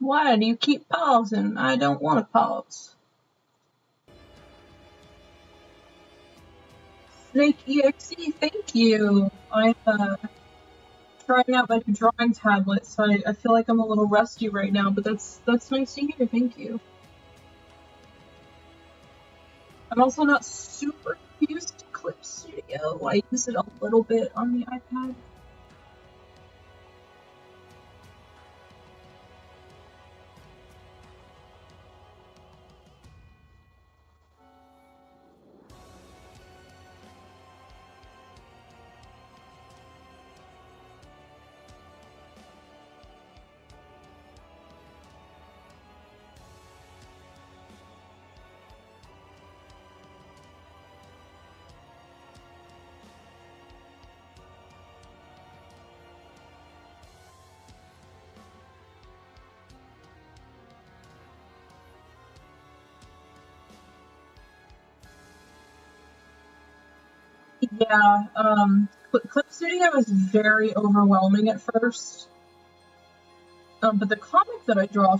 Why do you keep pausing? I don't want to pause. Snake EXE, thank you. I'm trying out my drawing tablet, so I feel like I'm a little rusty right now, but that's nice to hear. Thank you. I'm also not super used to Clip Studio. I use it a little bit on the iPad. Yeah, Clip Studio is very overwhelming at first. But the comic that I draw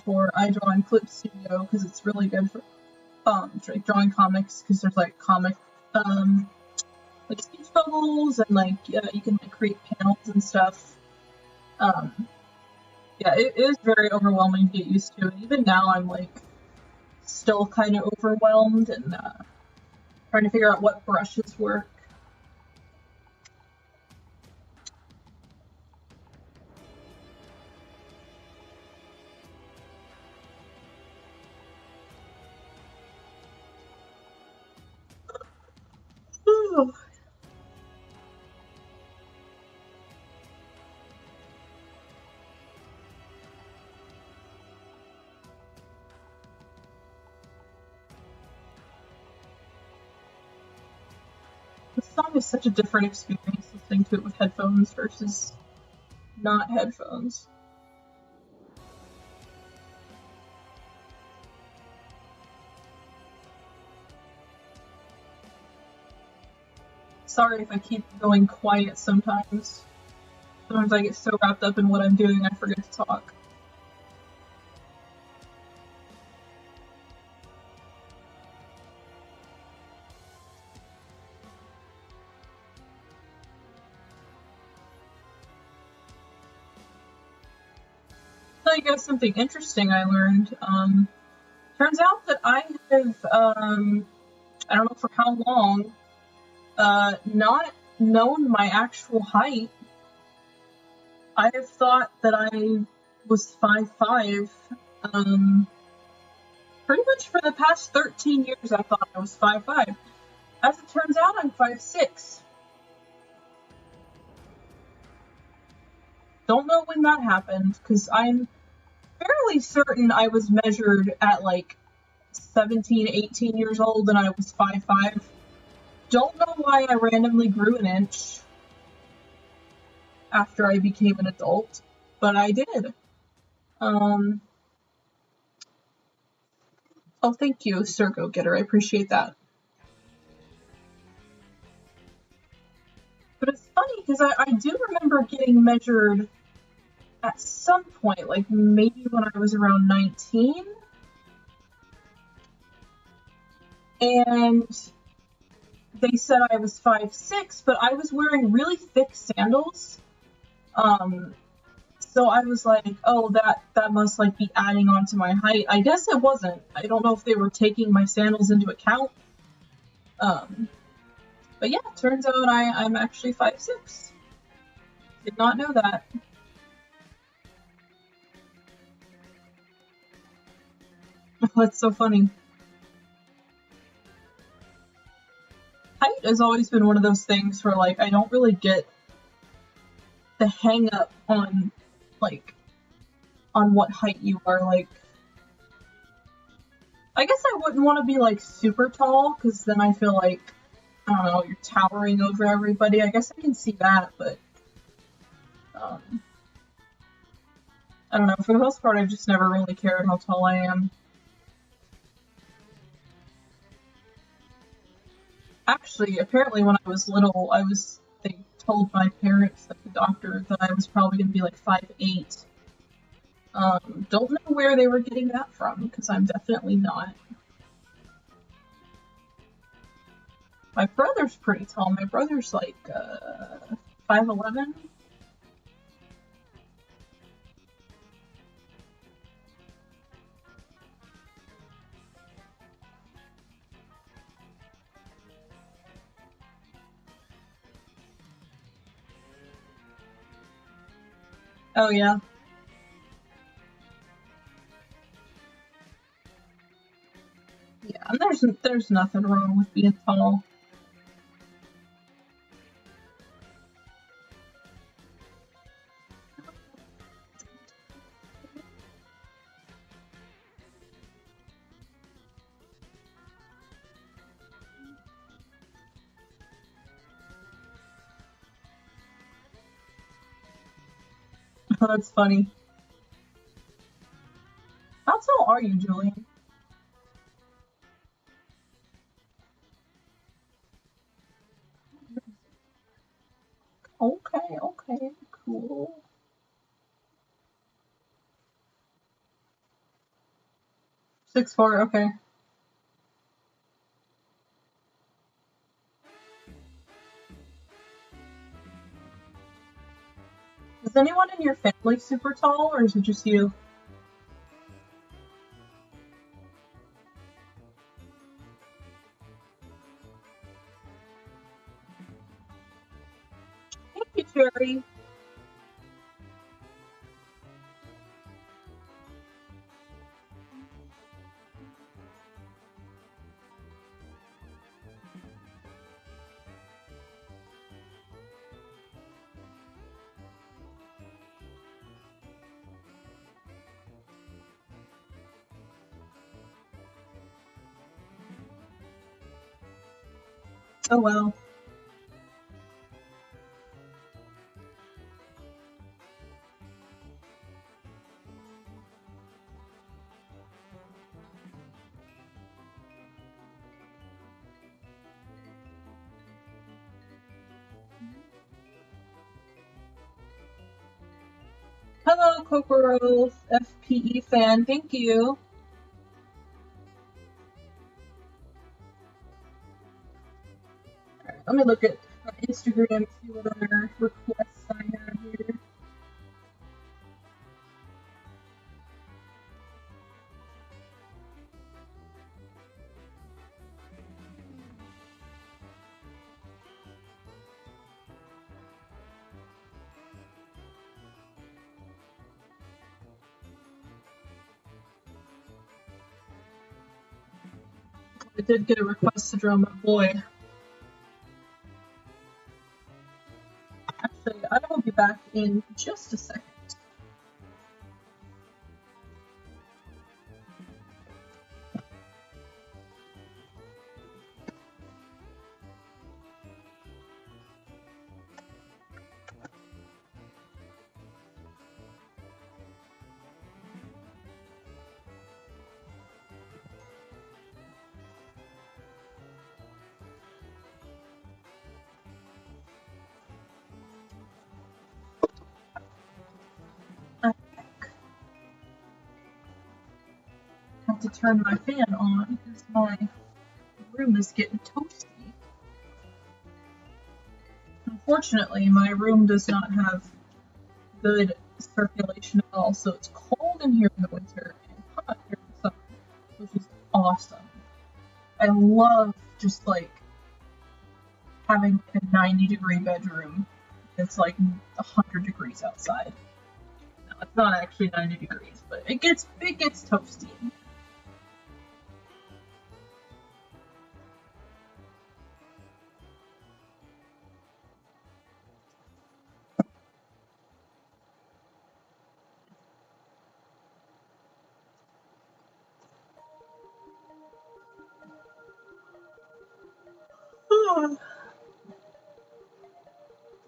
in Clip Studio because it's really good for drawing comics, because there's like comic like speech bubbles and like you can like create panels and stuff. Yeah, it is very overwhelming to get used to, and even now I'm like still kind of overwhelmed and trying to figure out what brushes work. The song is such a different experience listening to it with headphones versus not headphones. Sorry if I keep going quiet sometimes. Sometimes I get so wrapped up in what I'm doing I forget to talk. Tell you guys something interesting I learned. Turns out that I have, I don't know for how long, not known my actual height. I have thought that I was 5'5". Pretty much for the past 13 years I thought I was 5'5". As it turns out, I'm 5'6". Don't know when that happened, because I'm fairly certain I was measured at like 17, 18 years old and I was 5'5". Don't know why I randomly grew an inch after I became an adult, but I did. Oh, thank you, Sir Go Getter. I appreciate that. But it's funny because I do remember getting measured at some point, like maybe when I was around 19. And they said I was 5'6", but I was wearing really thick sandals. So I was like, oh, that must like be adding on to my height. I guess it wasn't. I don't know if they were taking my sandals into account. But yeah, turns out I'm actually 5'6". Did not know that. That's so funny. Height has always been one of those things where like I don't really get the hang up on like on what height you are. Like I guess I wouldn't want to be like super tall, because then I feel like, I don't know, you're towering over everybody. I guess I can see that, but I don't know, for the most part I've just never really cared how tall I am. Actually, apparently when I was little, they told my parents, like the doctor, that I was probably going to be like 5'8". Don't know where they were getting that from, because I'm definitely not. My brother's pretty tall. My brother's like 5'11". Oh yeah. Yeah, and there's nothing wrong with being tall. That's funny. How tall are you, Julian? Okay, okay, cool. 6'4", okay. Is anyone in your family super tall, or is it just you? Thank you, Cherry. Oh well. Hello, Kokoro FPE fan. Thank you. Alright, let me look at Instagram, see what other requests I have here. I did get a request to draw my boy. Actually, I will be back in just a second. Have to turn my fan on because my room is getting toasty. Unfortunately, my room does not have good circulation at all, so it's cold in here in the winter and hot here in the summer, which is awesome. I love just like having a 90-degree bedroom. It's like 100 degrees outside. No, it's not actually 90 degrees, but it gets toasty.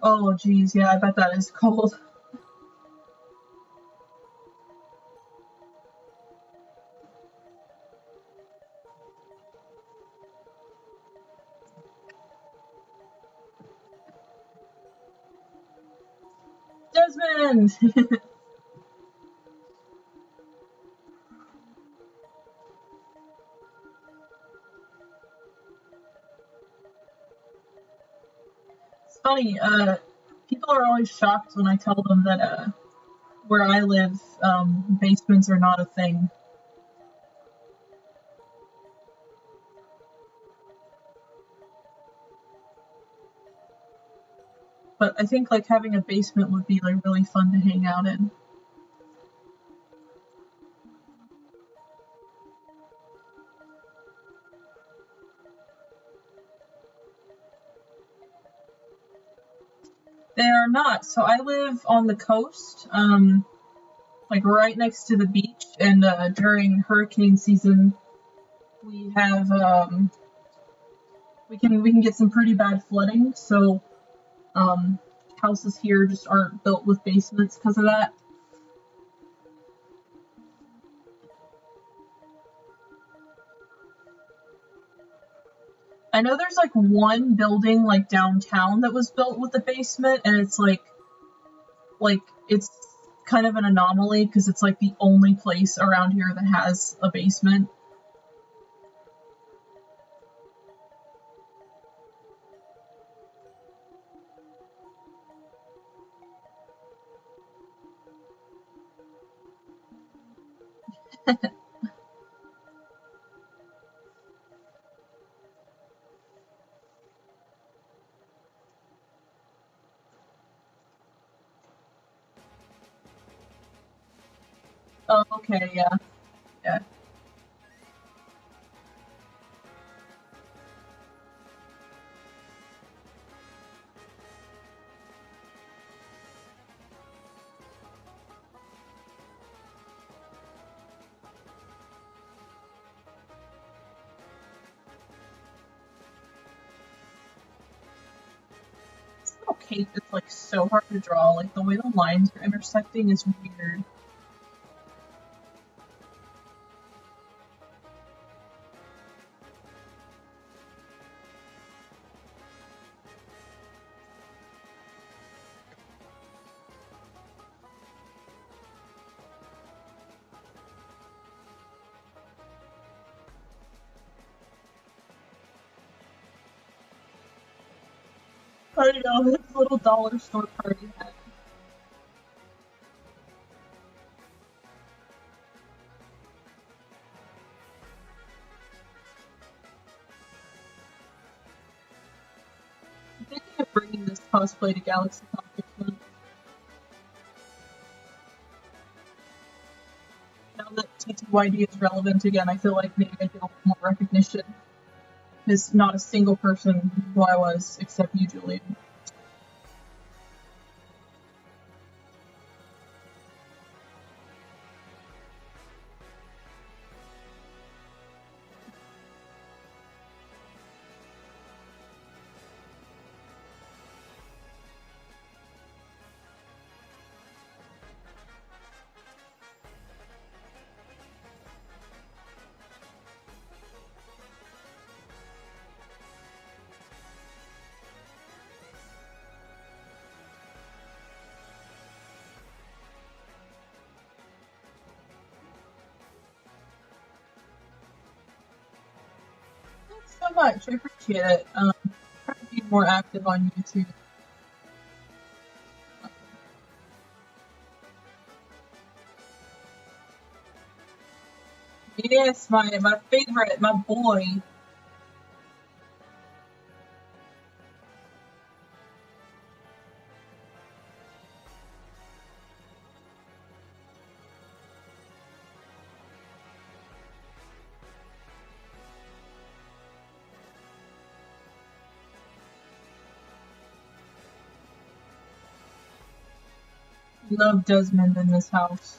Oh geez, yeah, I bet that is cold. Desmond! funny, people are always shocked when I tell them that, where I live, basements are not a thing. But I think, like, having a basement would be, like, really fun to hang out in. They are not. So I live on the coast, like right next to the beach, and during hurricane season, we have we can get some pretty bad flooding. So houses here just aren't built with basements because of that. I know there's like one building like downtown that was built with a basement, and it's like it's kind of an anomaly because it's like the only place around here that has a basement. Oh, okay, yeah, yeah. This little cape is like so hard to draw. Like the way the lines are intersecting is weird. I know, his little dollar store party hat. I'm thinking of bringing this cosplay to Galaxy Con. Now that TTYD is relevant again, I feel like maybe I get a little more recognition. Because not a single person who I was, except you, Julian. Thanks so much, I appreciate it. Try to be more active on YouTube. Yes, my favorite, my boy. Love Desmond in this house.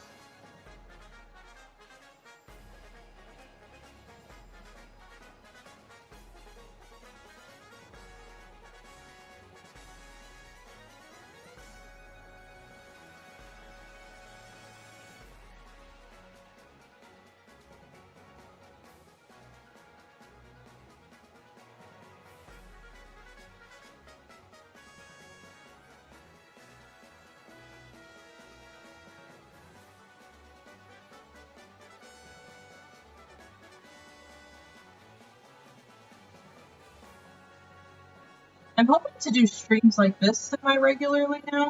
I'm hoping to do streams like this semi-regularly now.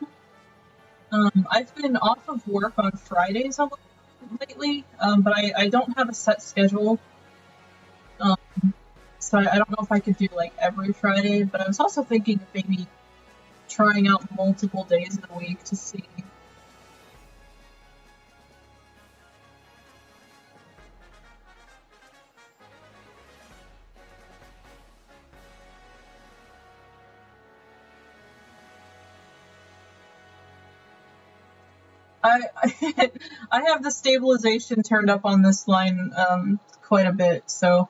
I've been off of work on Fridays a little lately, but I don't have a set schedule. So I don't know if I could do like every Friday, but I was also thinking of maybe trying out multiple days of the week to see. I I have the stabilization turned up on this line quite a bit, so.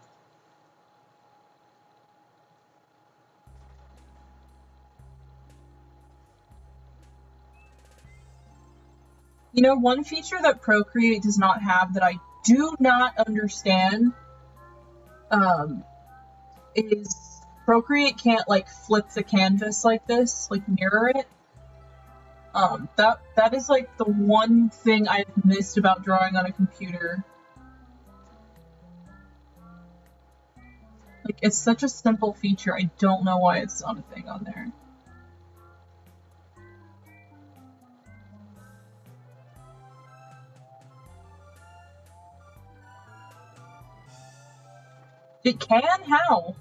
You know, one feature that Procreate does not have that I do not understand is Procreate can't like flip the canvas like this, like mirror it. That is like the one thing I've missed about drawing on a computer. Like, it's such a simple feature, I don't know why it's not a thing on there. It can? How?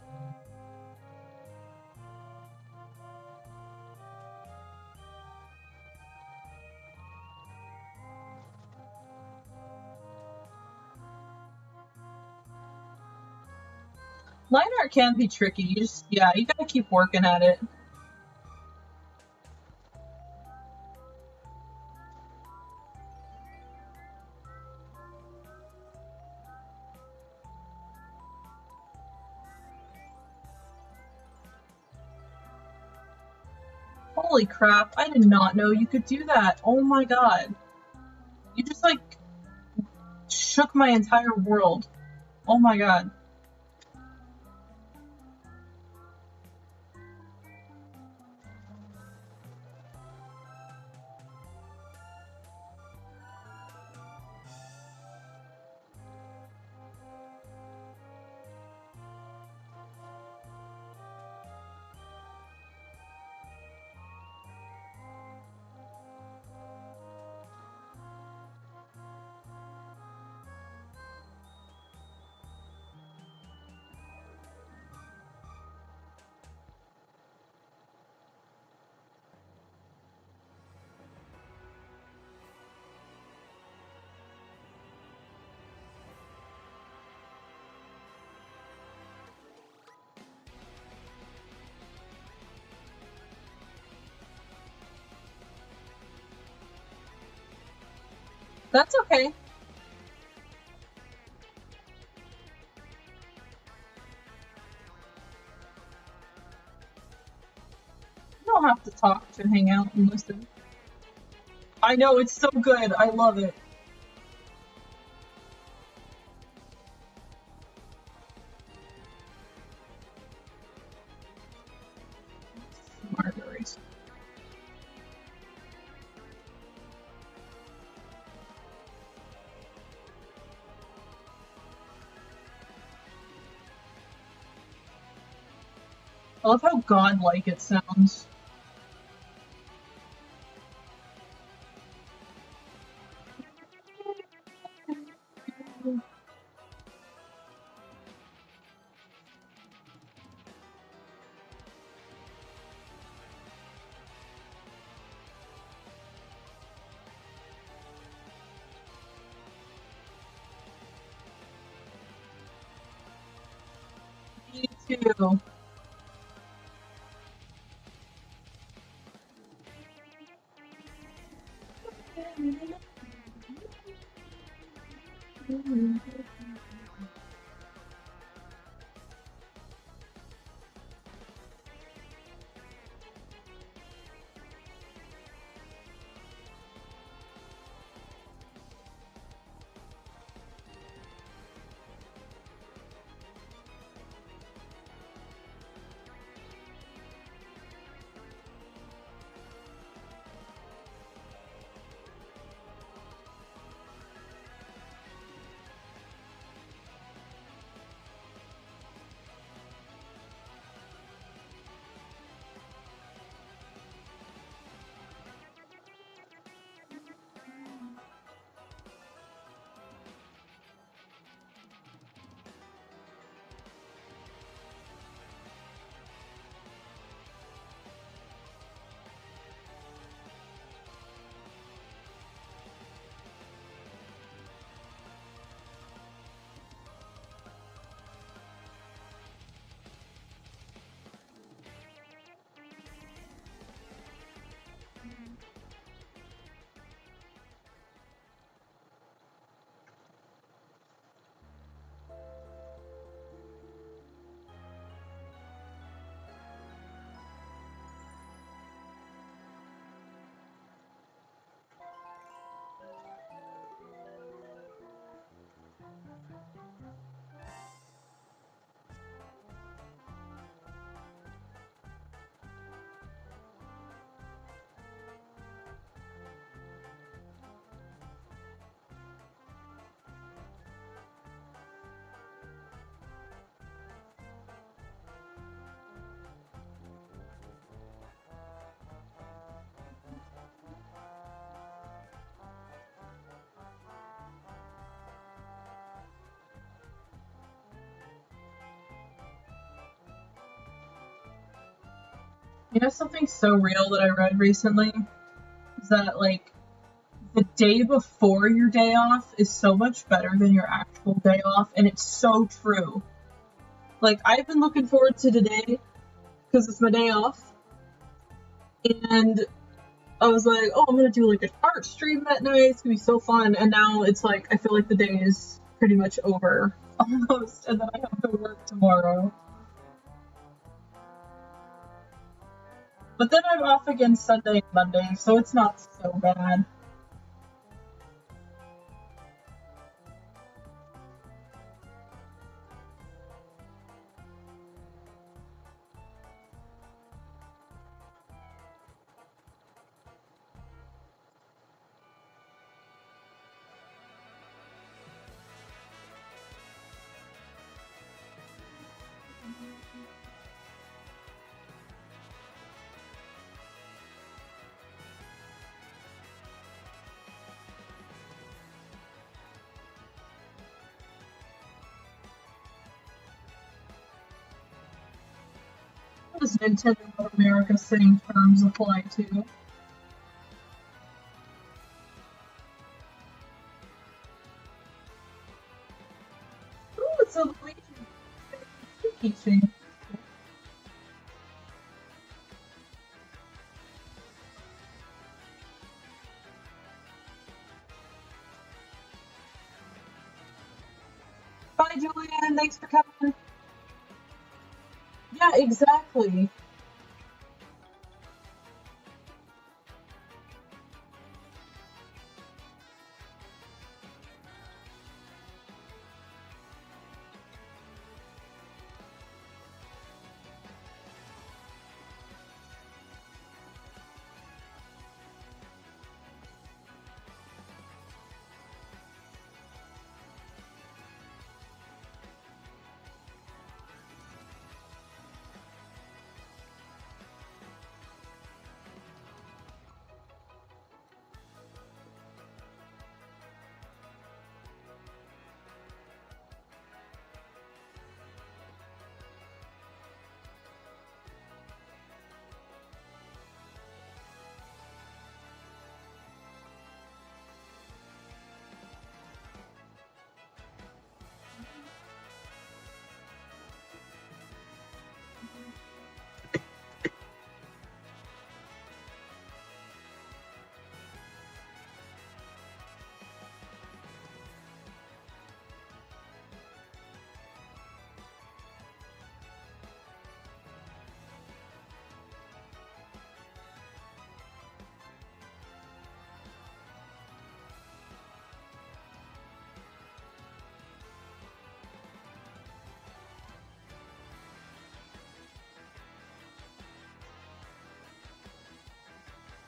Line art can be tricky. You gotta keep working at it. Holy crap, I did not know you could do that. Oh my god. You just like shook my entire world. Oh my god. That's okay. You don't have to talk to hang out and listen. I know, it's so good. I love it. Marguerite. I love how godlike it sounds. Me too. You know something so real that I read recently? Is that, like, the day before your day off is so much better than your actual day off, and it's so true. Like, I've been looking forward to today, because it's my day off, and I was like, oh, I'm gonna do, like, an art stream that night, it's gonna be so fun, and now it's like, I feel like the day is pretty much over, almost, and then I have to work tomorrow. But then I'm off again Sunday and Monday, so it's not so bad. What does Nintendo of America saying terms apply to? Ooh, it's a Luigi keychain. Bye, Julian. Thanks for coming. Yeah, exactly.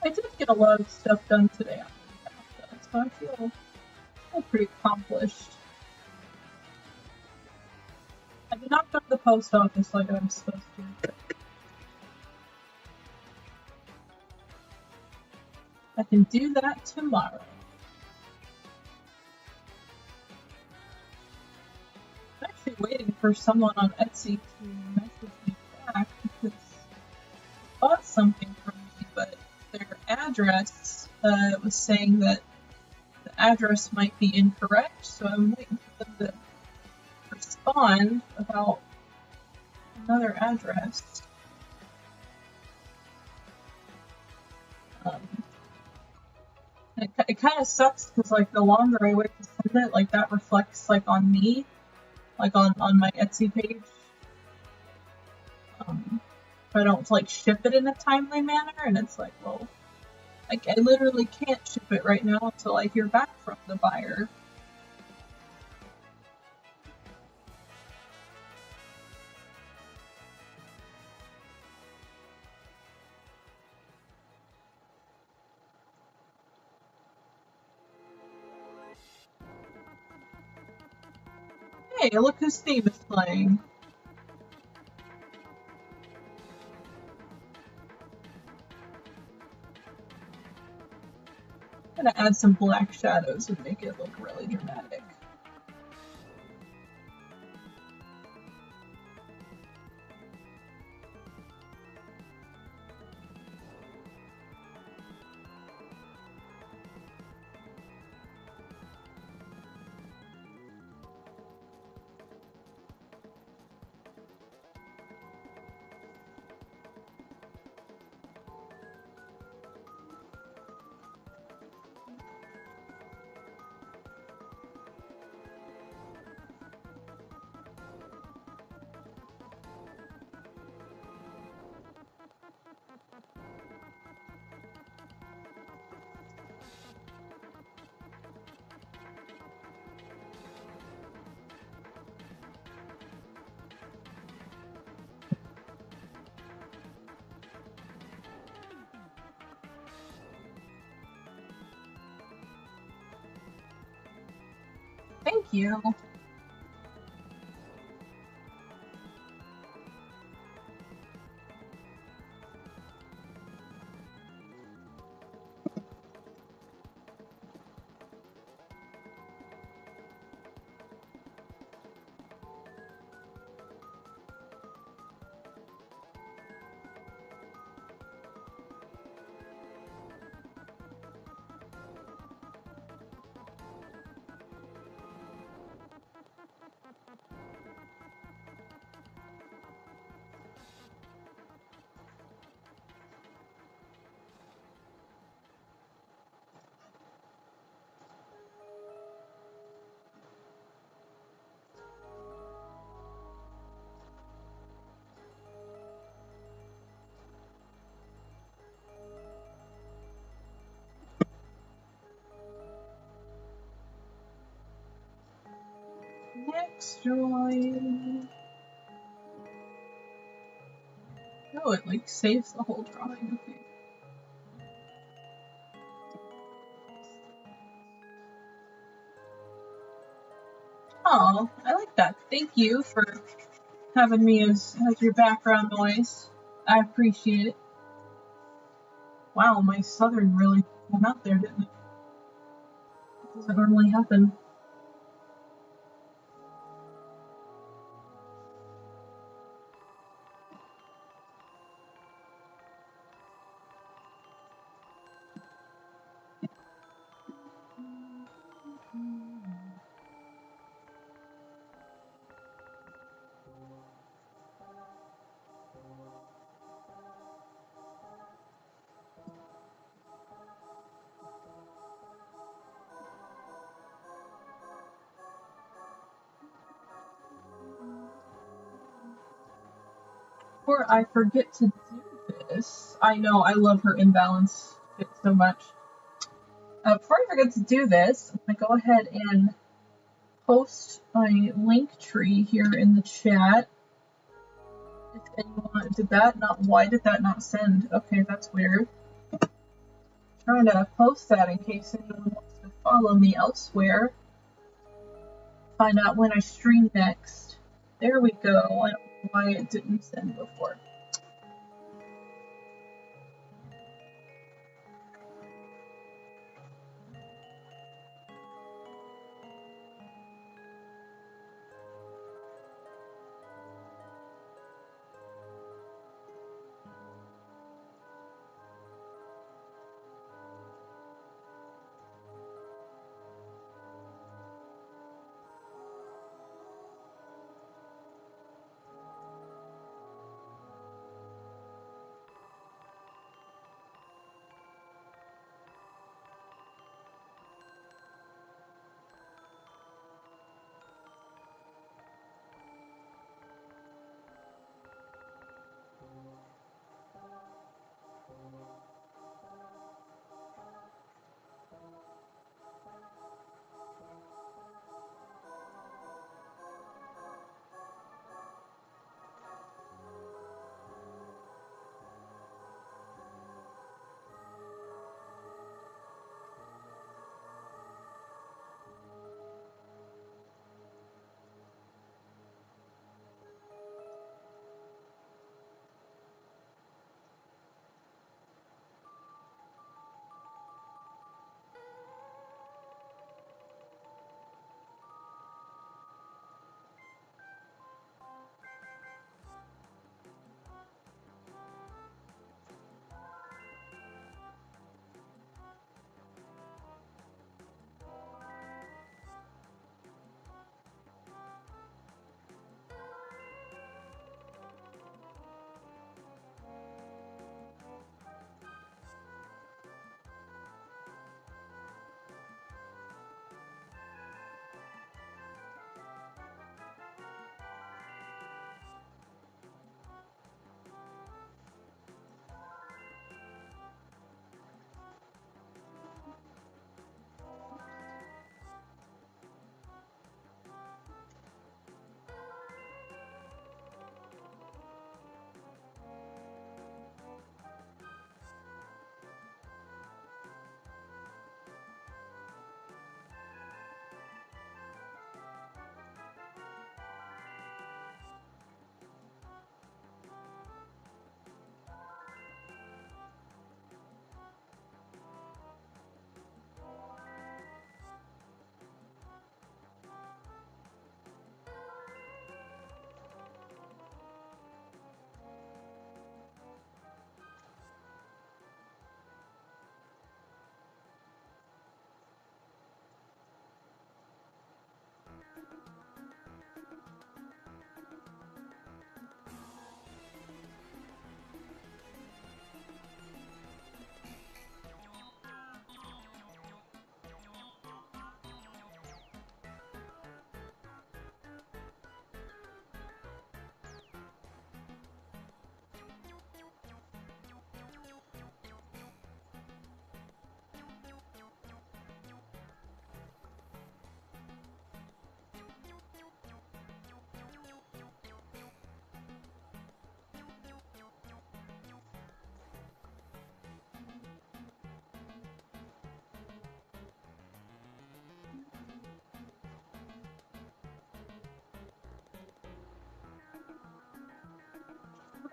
I did get a lot of stuff done today, so I feel pretty accomplished. I did not go to the post office like I'm supposed to. But I can do that tomorrow. I'm actually waiting for someone on Etsy to message me back because they bought something from me, but their address was saying that the address might be incorrect, so I'm waiting for them to respond about another address. It kind of sucks because, like, the longer I wait to send it, like, that reflects, like, on me, like, on my Etsy page. If I don't, like, ship it in a timely manner, and it's like, well, like, I literally can't ship it right now until I hear back from the buyer. Hey, look whose theme is playing. I'm gonna add some black shadows and make it look really dramatic. Thank you. Next drawing. Oh, it like saves the whole drawing. Okay. Oh, I like that. Thank you for having me as your background noise. I appreciate it. Wow, my southern really came out there, didn't it? It doesn't normally happen. Before I forget to do this, I know I love her imbalance bit so much. Before I forget to do this, I'm gonna go ahead and post my link tree here in the chat. If anyone did that not, why did that not send? Okay, that's weird. Trying to post that in case anyone wants to follow me elsewhere. Find out when I stream next. There we go. I don't know why it didn't send before.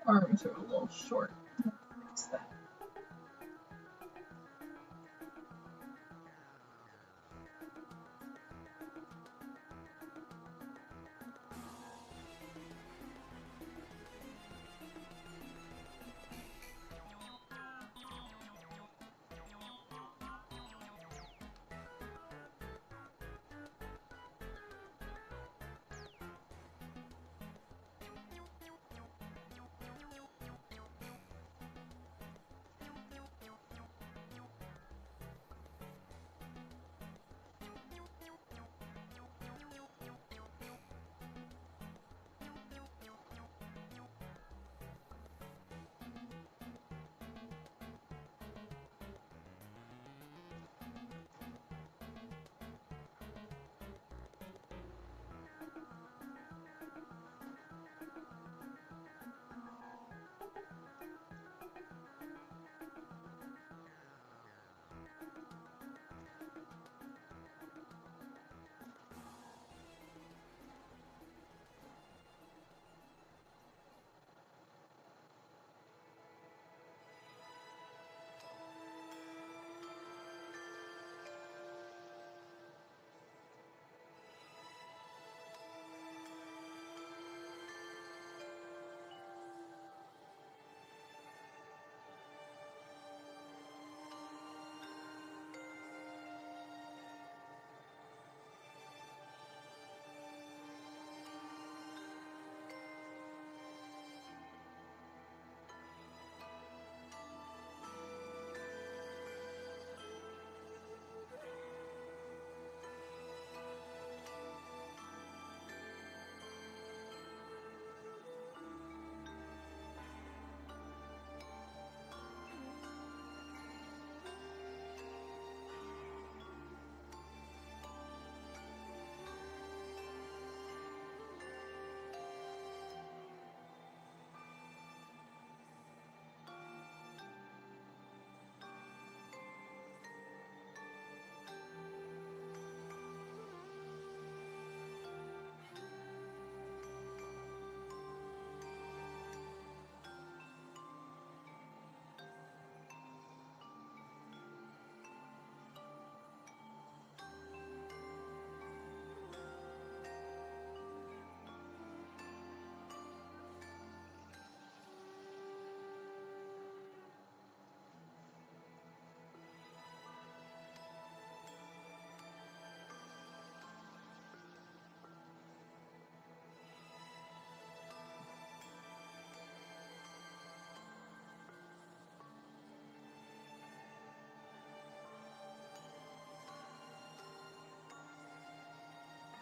arms are a little short. Fix that.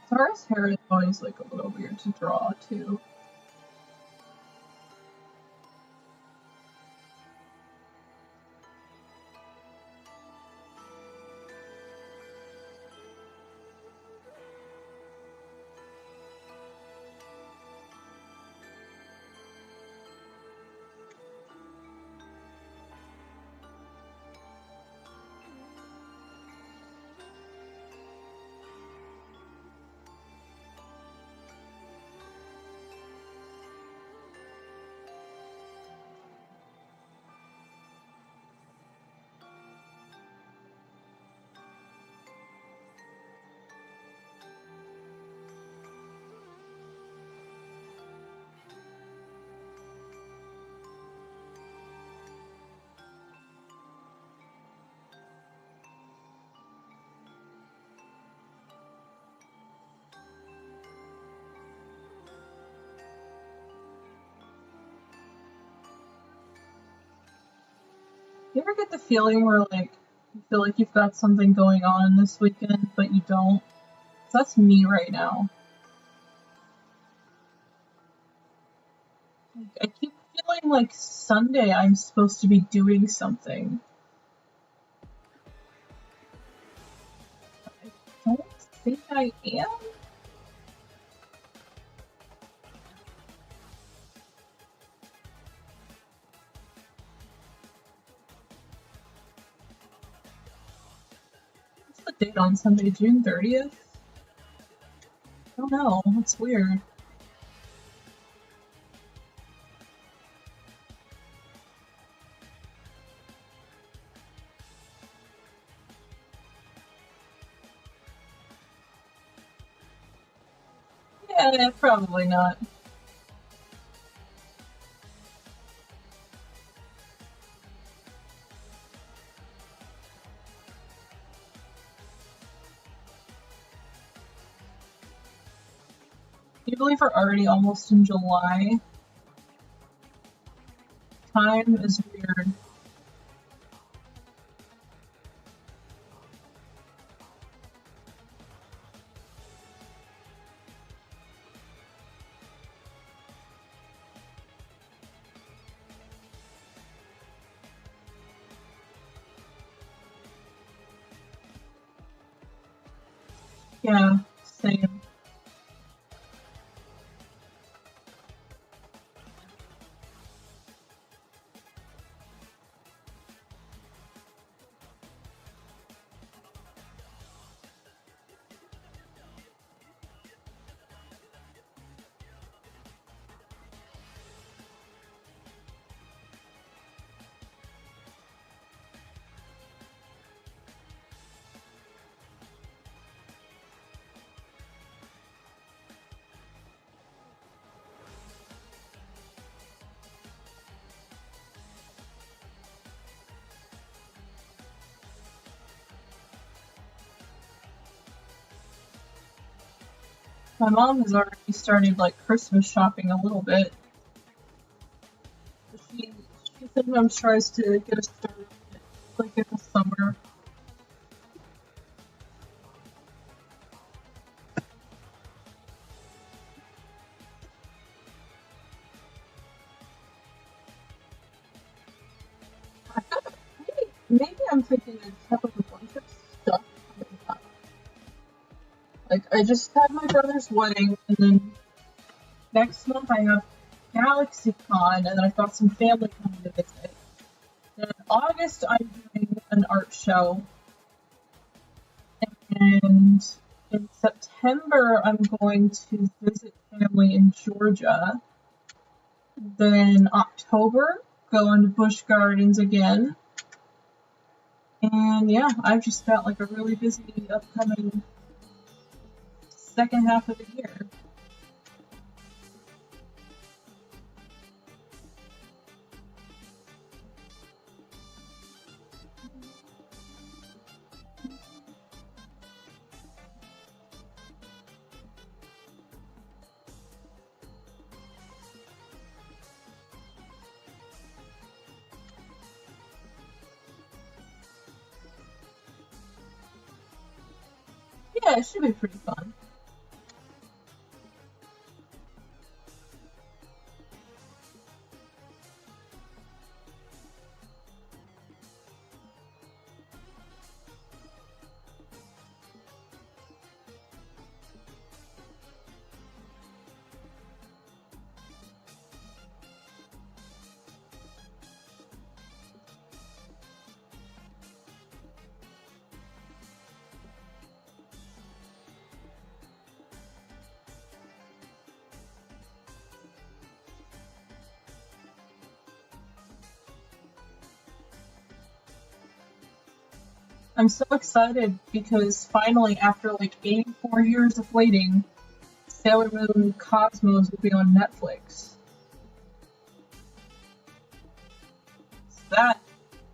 Zara's hair is always like a little weird to draw too. You ever get the feeling where like you feel like you've got something going on this weekend, but you don't? That's me right now. I keep feeling like Sunday I'm supposed to be doing something. I don't think I am. What's the date on Sunday? June 30th? I don't know. It's weird. Yeah, probably not. Can you believe we're already almost in July? Time is weird. Yeah, same. My mom has already started like Christmas shopping a little bit. She sometimes tries to get us started like in the summer. Maybe I'm thinking I just have like a bunch of stuff coming up. Like I just had my brother's wedding, and then next month I have GalaxyCon, and then I've got some family coming to visit. Then in August I'm doing an art show, and in September I'm going to visit family in Georgia. Then October, going to Busch Gardens again. And yeah, I've just got like a really busy upcoming second half of the year. Yeah, it should be pretty fun. I'm so excited because finally, after like 84 years of waiting, Sailor Moon Cosmos will be on Netflix. That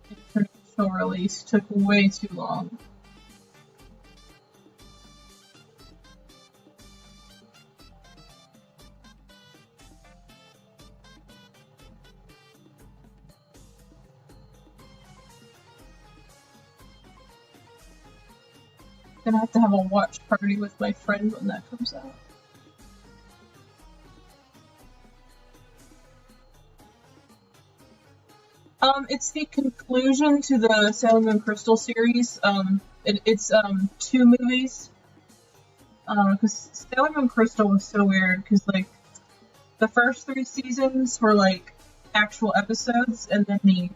international release took way too long. Gonna have to have a watch party with my friend when that comes out. It's the conclusion to the Sailor Moon Crystal series. It's two movies. Because Sailor Moon Crystal was so weird. Because like the first three seasons were like actual episodes, and then the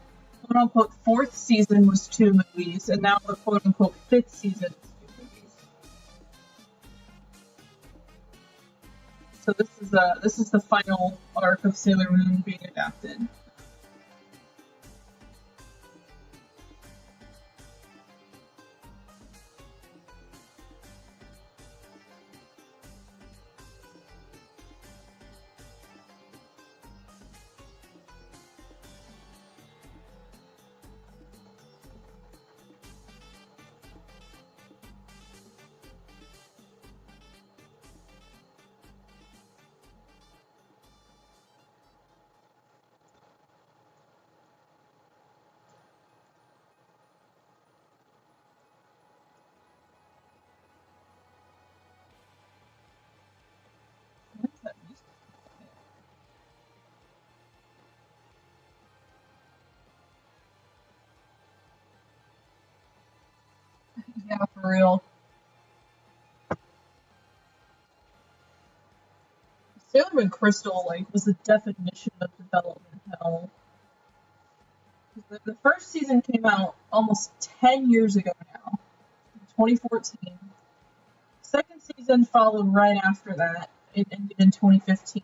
quote unquote fourth season was two movies, and now the quote unquote fifth season is two movies. So this is the final arc of Sailor Moon being adapted. for real. Sailor Moon Crystal, like, was the definition of development hell. The first season came out almost 10 years ago now, 2014. Second season followed right after that. It ended in 2015.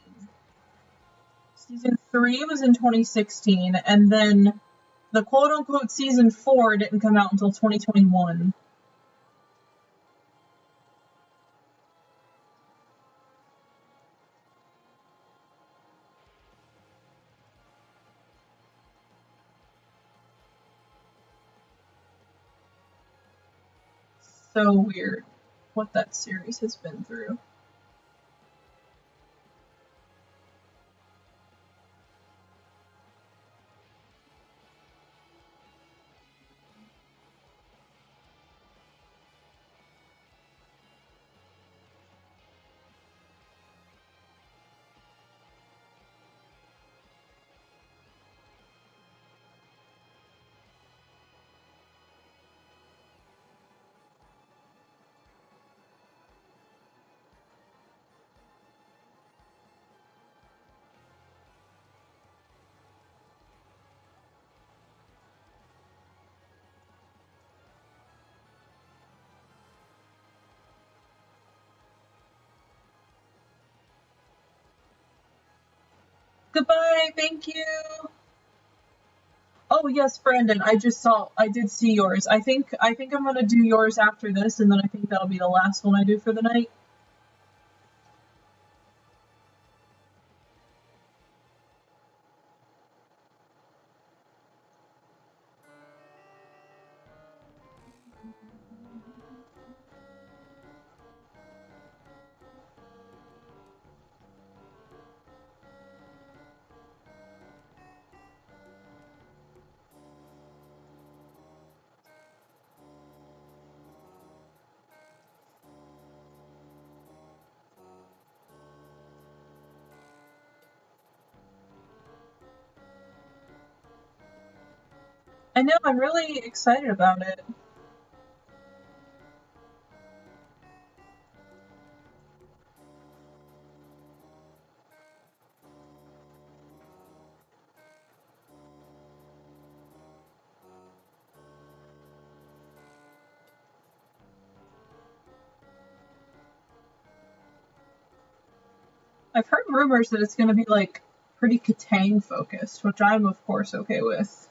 Season 3 was in 2016, and then the quote-unquote season 4 didn't come out until 2021. So weird what that series has been through. Goodbye, thank you. Oh yes, Brandon, I did see yours. I think I'm gonna do yours after this, and then I think that'll be the last one I do for the night. I know, I'm really excited about it. I've heard rumors that it's gonna be like pretty Katang focused, which I'm of course okay with.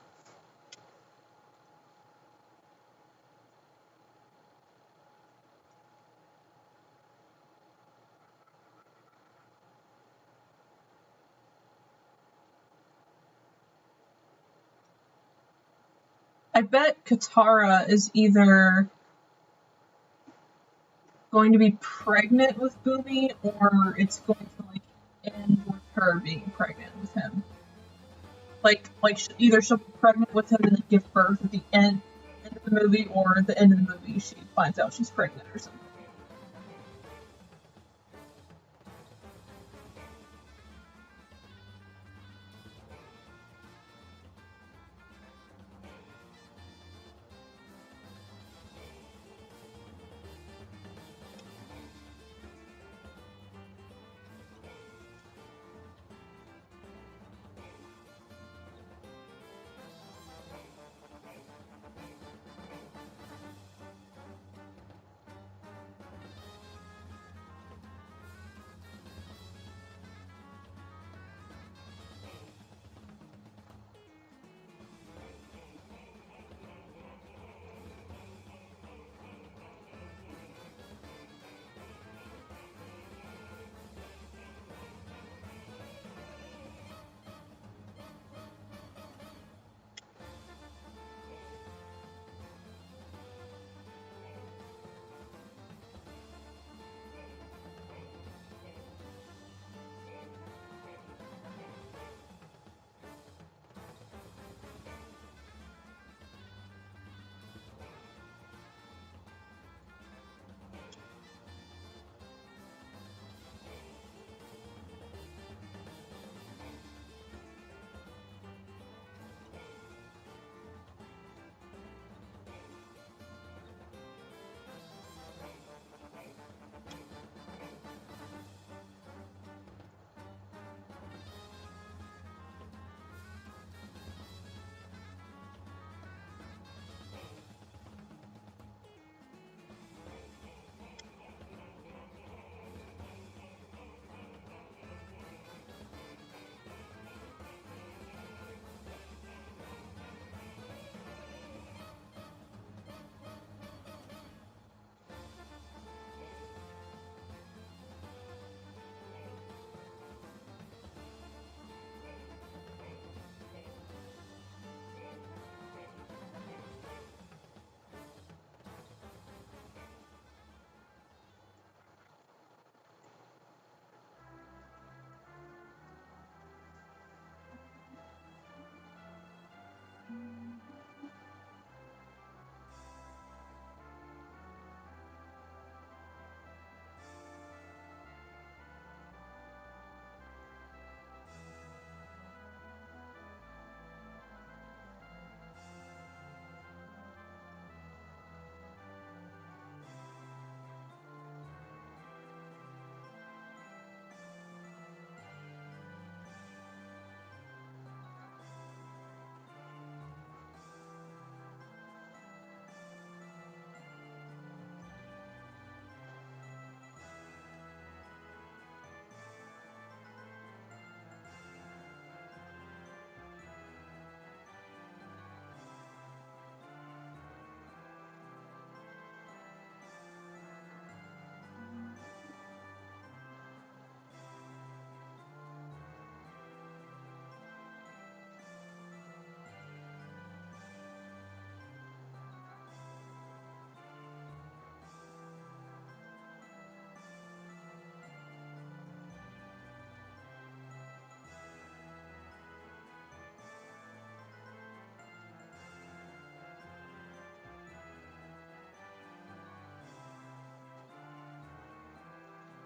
I bet Katara is either going to be pregnant with Boomy, or it's going to like end with her being pregnant with him. Like either she'll be pregnant with him and then give birth at the end of the movie, or at the end of the movie she finds out she's pregnant or something.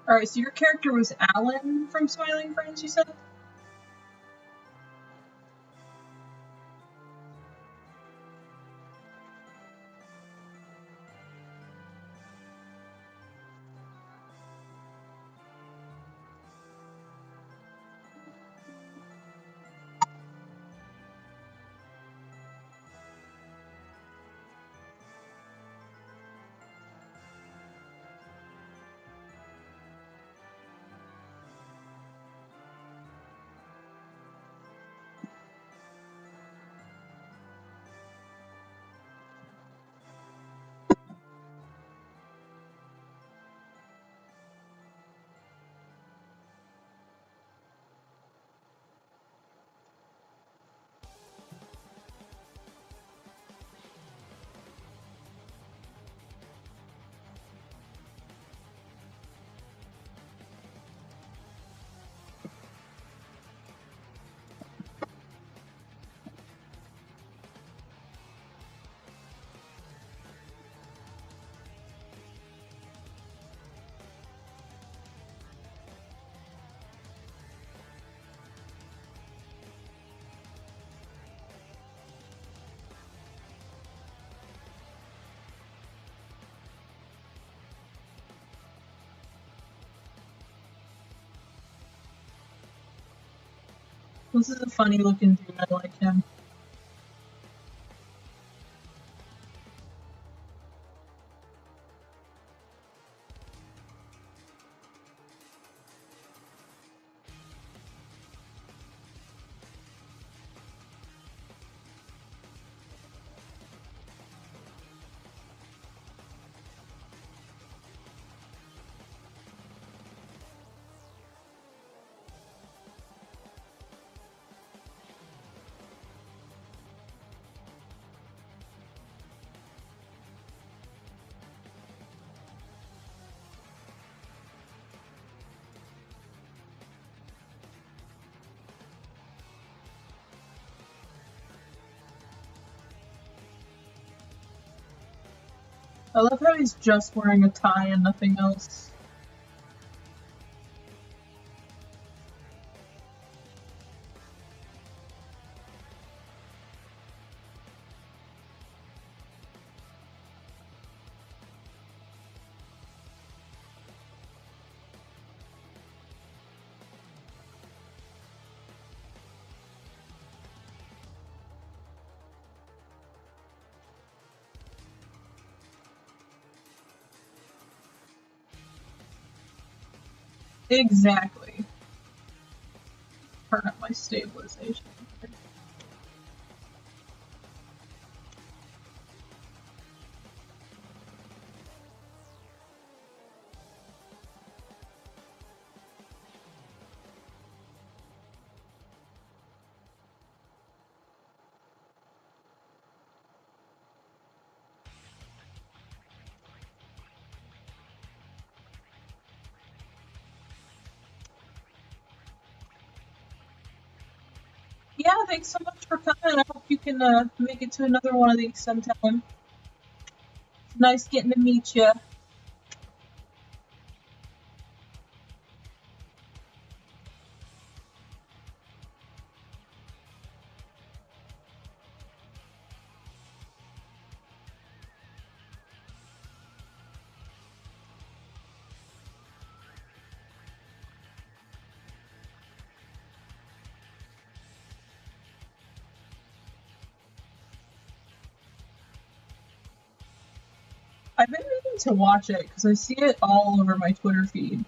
Alright, so your character was Alan from Smiling Friends, you said? This is a funny looking dude, I like him. I love how he's just wearing a tie and nothing else. Exactly. Turn up my stabilization. Yeah, thanks so much for coming. I hope you can make it to another one of these sometime. It's nice getting to meet you. I've been meaning to watch it because I see it all over my Twitter feed.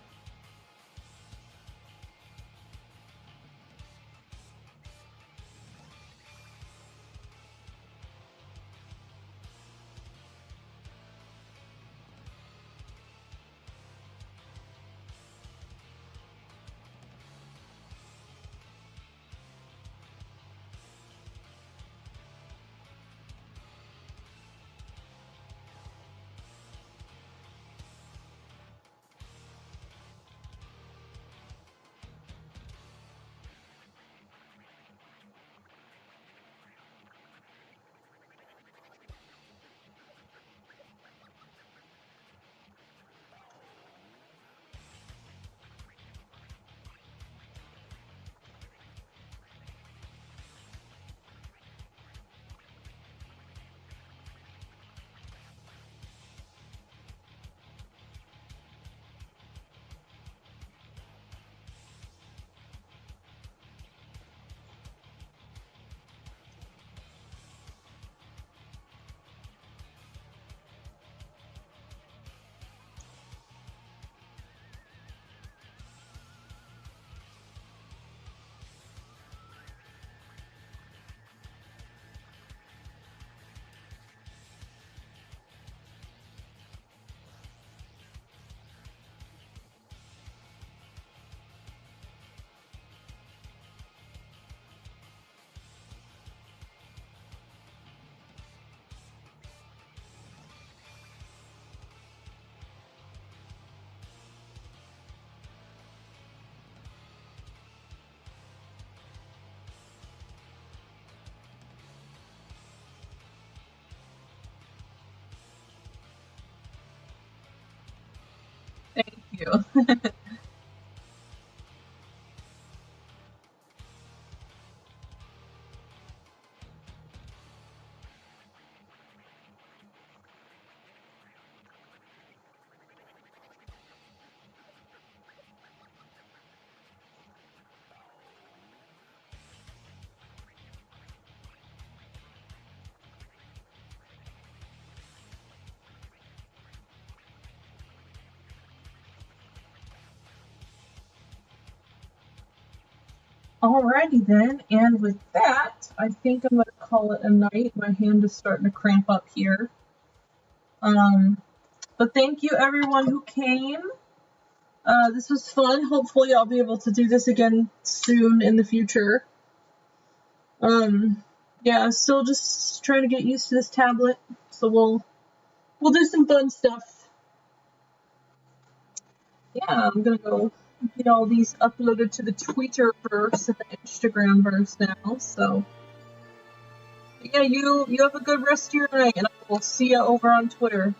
you. Alrighty then, and with that, I think I'm gonna call it a night. My hand is starting to cramp up here. But thank you everyone who came. This was fun. Hopefully I'll be able to do this again soon in the future. Yeah, still just trying to get used to this tablet, so we'll do some fun stuff. Yeah, I'm gonna go get all these uploaded to the Twitterverse and the Instagramverse now, so yeah, you have a good rest of your night, and I will see you over on Twitter.